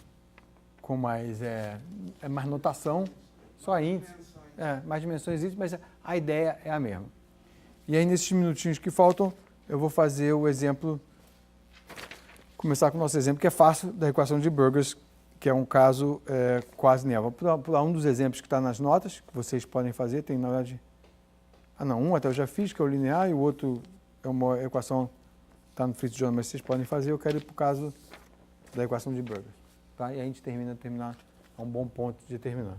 notação, só índice, mais dimensões índices, mas a ideia é a mesma. E aí, nesses minutinhos que faltam, eu vou fazer o exemplo, começar com o nosso exemplo, que é fácil, da equação de Burgers, que é um caso quase linear. Vou pular um dos exemplos que está nas notas, que vocês podem fazer, tem na verdade... um até eu já fiz, que é o linear, e o outro é uma equação, está no Fritz Jones, mas vocês podem fazer. Eu quero ir para o caso da equação de Burgers. Tá? E a gente terminar, é um bom ponto de terminar.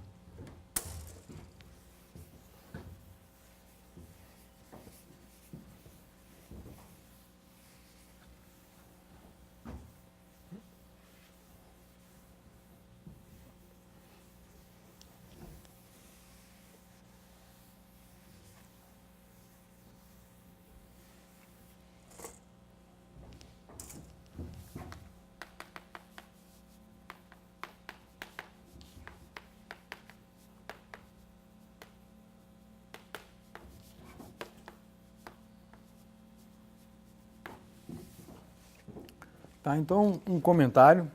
Tá, então, um comentário.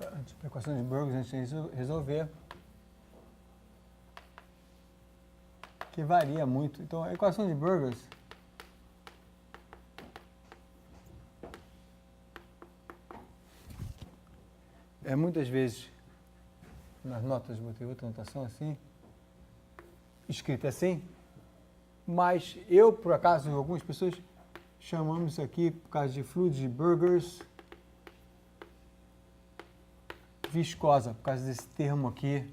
A equação de Burgers, antes de resolver, que varia muito. Então, a equação de Burgers muitas vezes, nas notas, botei outra notação assim, escrita assim, mas eu, por acaso, algumas pessoas chamamos isso aqui, por causa de fluidos de Burgers, viscosa, por causa desse termo aqui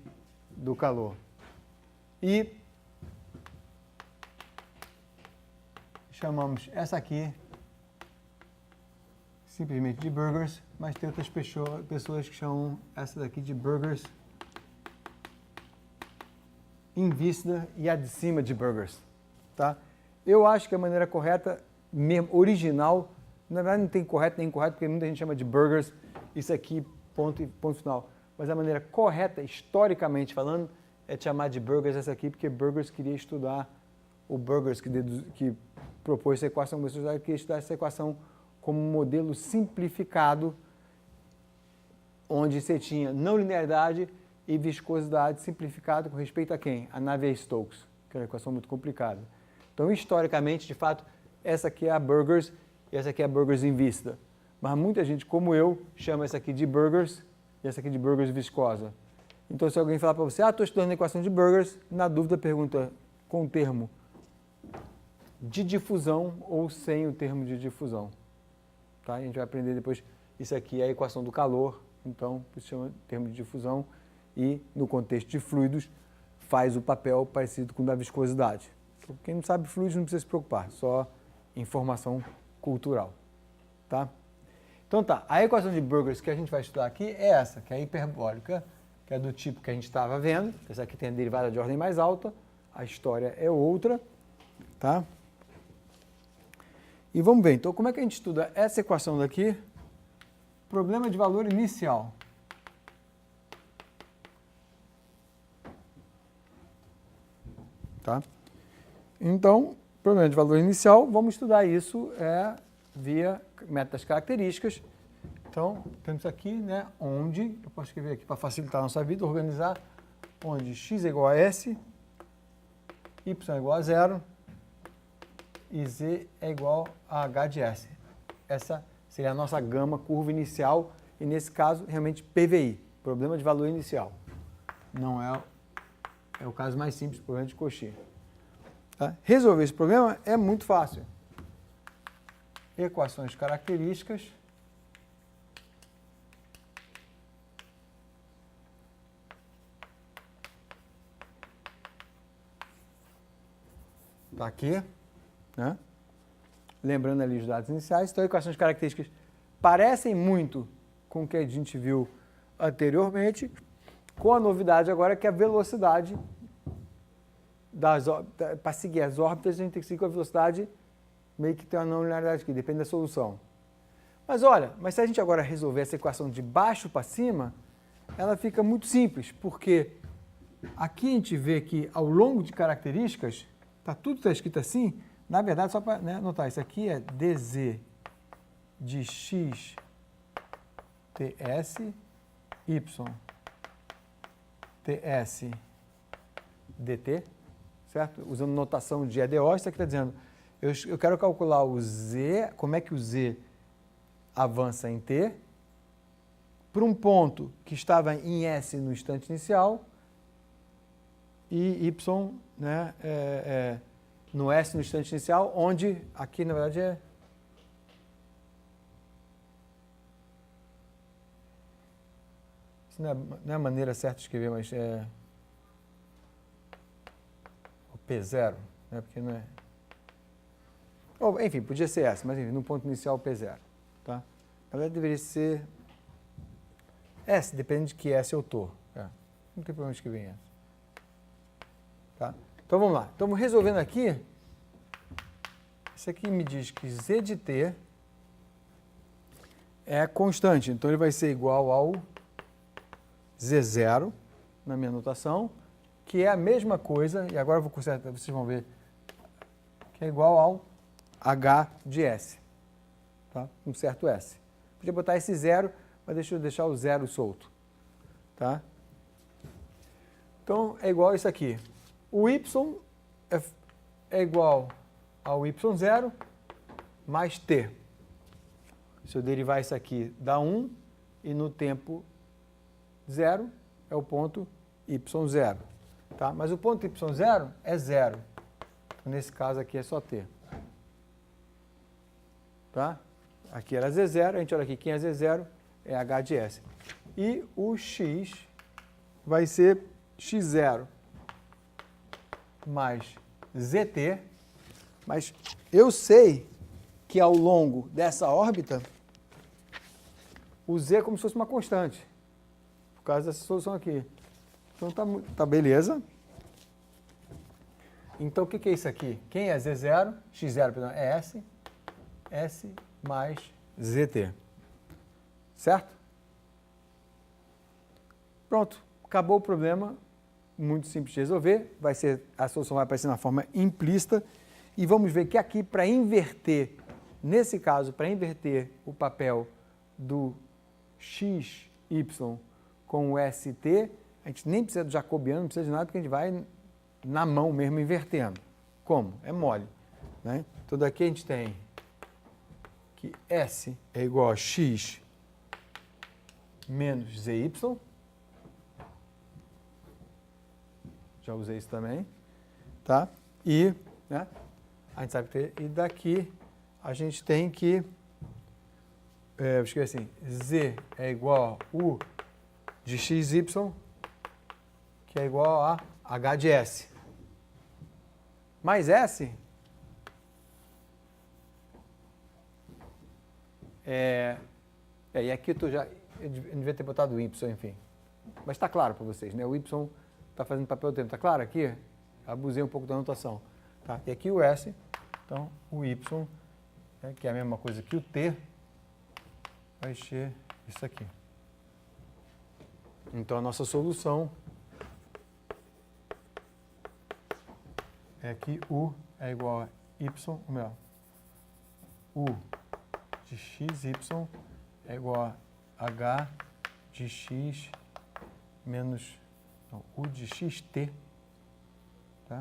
do calor. E chamamos essa aqui simplesmente de Burgers, mas tem outras pessoas que chamam essa daqui de Burgers invícida e a de cima de Burgers. Tá? Eu acho que a maneira correta, mesmo, original, na verdade não tem correto nem incorreto, porque muita gente chama de Burgers, isso aqui, ponto final. Mas a maneira correta, historicamente falando, é de chamar de Burgers essa aqui, porque Burgers queria estudar, o Burgers que propôs essa equação, queria estudar essa equação como um modelo simplificado, onde você tinha não linearidade e viscosidade simplificado com respeito a quem? A Navier-Stokes, que é uma equação muito complicada. Então, historicamente, de fato, essa aqui é a Burgers e essa aqui é a Burgers invícida. Mas muita gente, como eu, chama essa aqui de Burgers e essa aqui de Burgers viscosa. Então, se alguém falar para você, estou estudando a equação de Burgers, na dúvida pergunta com o termo de difusão ou sem o termo de difusão. Tá? A gente vai aprender depois, isso aqui é a equação do calor, então, isso chama termo de difusão e, no contexto de fluidos, faz o papel parecido com o da viscosidade. Quem não sabe fluidos não precisa se preocupar, só informação cultural. Tá? Então tá, a equação de Burgers que a gente vai estudar aqui é essa, que é a hiperbólica, que é do tipo que a gente estava vendo, essa aqui tem a derivada de ordem mais alta, a história é outra, tá? E vamos ver, então, como é que a gente estuda essa equação daqui? Problema de valor inicial. Tá? Então, problema de valor inicial, vamos estudar isso via método das características. Então, temos aqui, né, onde, eu posso escrever aqui para facilitar a nossa vida, organizar, onde x é igual a s, y é igual a 0 e z é igual a h de s. Essa seria a nossa gama curva inicial e, nesse caso, realmente PVI, problema de valor inicial. Não é o caso mais simples, problema de Cauchy. Tá? Resolver esse problema é muito fácil. Equações características. Está aqui, né? Lembrando ali os dados iniciais. Então, equações características parecem muito com o que a gente viu anteriormente, com a novidade agora que a velocidade para seguir as órbitas, a gente tem que seguir com a velocidade meio que tem uma não linearidade aqui, depende da solução. Mas olha, se a gente agora resolver essa equação de baixo para cima, ela fica muito simples, porque aqui a gente vê que ao longo de características, tudo está escrito assim, na verdade, só para notar, isso aqui é dz de x ts, y ts dt, certo? Usando notação de EDO, isso aqui está dizendo, eu quero calcular o z, como é que o z avança em t, para um ponto que estava em S no instante inicial, e y, né, no S no instante inicial, onde aqui na verdade isso não é a maneira certa de escrever, mas é o P0, né, porque não é. Ou, enfim, podia ser S, mas enfim, no ponto inicial P0. Tá? Na verdade deveria ser S, depende de que S eu estou. Não tem problema de escrever em S. Tá? Então vamos lá. Estamos resolvendo aqui. Isso aqui me diz que Z de t é constante. Então ele vai ser igual ao Z0 na minha notação, que é a mesma coisa, e agora eu vou consertar, vocês vão ver, que é igual ao H de S. Tá? Um certo S. Podia botar esse zero, mas deixa eu deixar o zero solto. Tá? Então, é igual a isso aqui. O y é igual ao y0 mais t. Se eu derivar isso aqui, dá 1, e no tempo 0 é o ponto y0. Tá? Mas o ponto y0 é 0. Então, nesse caso aqui é só t. Tá? Aqui era Z0, a gente olha aqui, quem é Z0 é H de S. E o x vai ser x0 mais ZT, mas eu sei que ao longo dessa órbita, o Z é como se fosse uma constante, por causa dessa solução aqui. Então tá beleza. Então o que é isso aqui? Quem é Z0? X0, perdão, é S. S mais ZT. Certo? Pronto. Acabou o problema. Muito simples de resolver. A solução vai aparecer na forma implícita. E vamos ver que aqui, para inverter, nesse caso, para inverter o papel do XY com o ST, a gente nem precisa do jacobiano, não precisa de nada, porque a gente vai na mão mesmo invertendo. Como? É mole. Né? Então, daqui a gente tem que S é igual a X menos ZY. Já usei isso também. Tá? E, né, a gente sabe que e daqui a gente tem que, vou escrever assim, Z é igual a U de XY, que é igual a H de S. Mais S e aqui eu devia ter botado o Y, enfim. Mas está claro para vocês, né? O Y está fazendo papel do tempo. Está claro aqui? abusei um pouco da notação. Tá? E aqui o S, então o Y, né, que é a mesma coisa que o T, vai ser isso aqui. Então a nossa solução é que U é igual a Y, ou melhor, U de XY é igual a H de X menos, não, U de XT, tá?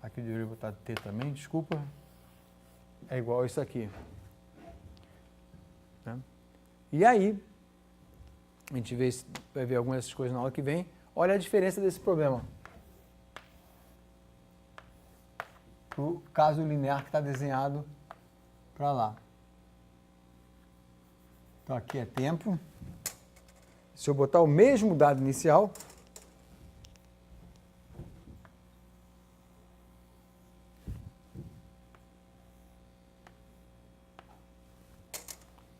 Aqui eu deveria botar T também, desculpa, é igual a isso aqui. Né? E aí, a gente vai ver algumas dessas coisas na aula que vem. Olha a diferença desse problema. O caso linear que está desenhado para lá. Então aqui é tempo. Se eu botar o mesmo dado inicial,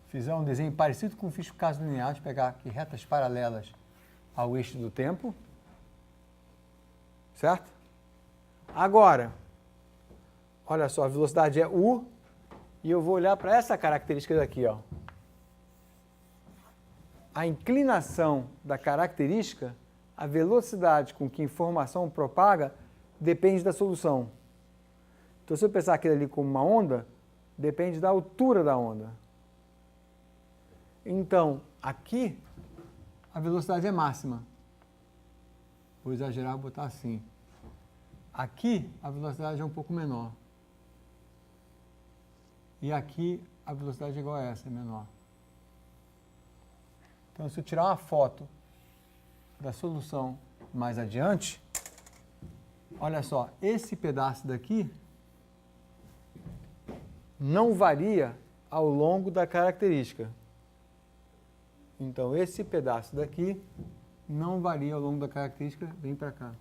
fizer um desenho parecido com o que fiz com o caso linear, de pegar aqui retas paralelas ao eixo do tempo, certo? Agora, olha só, a velocidade é U, e eu vou olhar para essa característica daqui, ó. A inclinação da característica, a velocidade com que a informação propaga, depende da solução. Então, se eu pensar aquilo ali como uma onda, depende da altura da onda. Então, aqui, a velocidade é máxima. Vou exagerar, vou botar assim. Aqui, a velocidade é um pouco menor. E aqui, a velocidade é igual a essa, é menor. Então, se eu tirar uma foto da solução mais adiante, olha só, esse pedaço daqui não varia ao longo da característica. Então, esse pedaço daqui não varia ao longo da característica, vem para cá.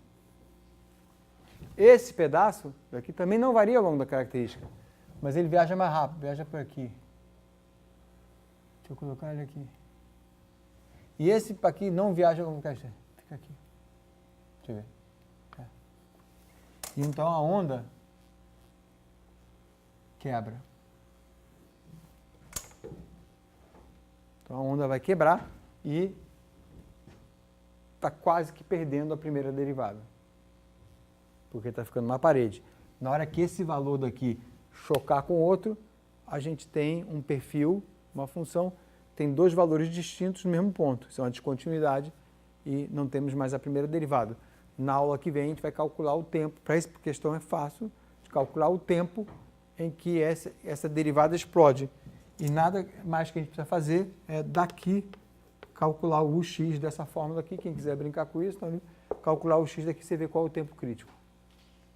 Esse pedaço daqui também não varia ao longo da característica, mas ele viaja mais rápido, viaja por aqui. Deixa eu colocar ele aqui. E esse aqui não viaja ao longo da característica, fica aqui. Deixa eu ver. E então a onda quebra. Então a onda vai quebrar e está quase que perdendo a primeira derivada, porque está ficando na parede. Na hora que esse valor daqui chocar com outro, a gente tem um perfil, uma função, tem dois valores distintos no mesmo ponto. Isso é uma descontinuidade e não temos mais a primeira derivada. Na aula que vem a gente vai calcular o tempo, para essa questão é fácil, de calcular o tempo em que essa derivada explode. E nada mais que a gente precisa fazer é daqui calcular o Ux dessa fórmula aqui. Quem quiser brincar com isso, então, calcular o X daqui, você vê qual é o tempo crítico.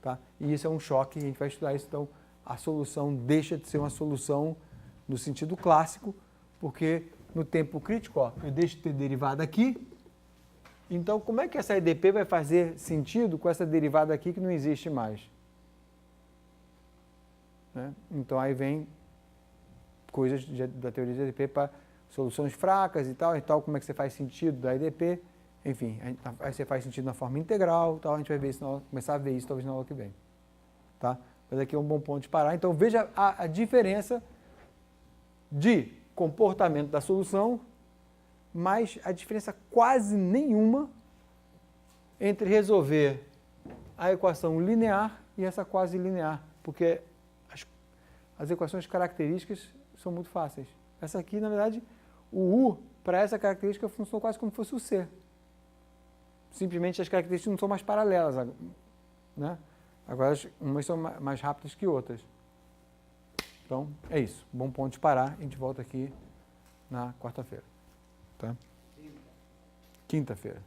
Tá? E isso é um choque, a gente vai estudar isso. Então, a solução deixa de ser uma solução no sentido clássico, porque no tempo crítico, ó, eu deixo de ter derivada aqui. Então, como é que essa EDP vai fazer sentido com essa derivada aqui que não existe mais? Né? Então, aí vem coisas da teoria de EDP para soluções fracas e tal, como é que você faz sentido da EDP, enfim, aí você faz sentido na forma integral, tal, a gente vai ver isso, começar a ver isso talvez na aula que vem. Tá? Mas aqui é um bom ponto de parar. Então, veja a diferença de comportamento da solução, mas a diferença quase nenhuma entre resolver a equação linear e essa quase linear, porque as equações características são muito fáceis. Essa aqui, na verdade, o U, para essa característica, funciona quase como se fosse o C. Simplesmente as características não são mais paralelas, né? Agora, umas são mais rápidas que outras. Então, é isso. Bom ponto de parar. A gente volta aqui na quarta-feira. Tá? Quinta-feira.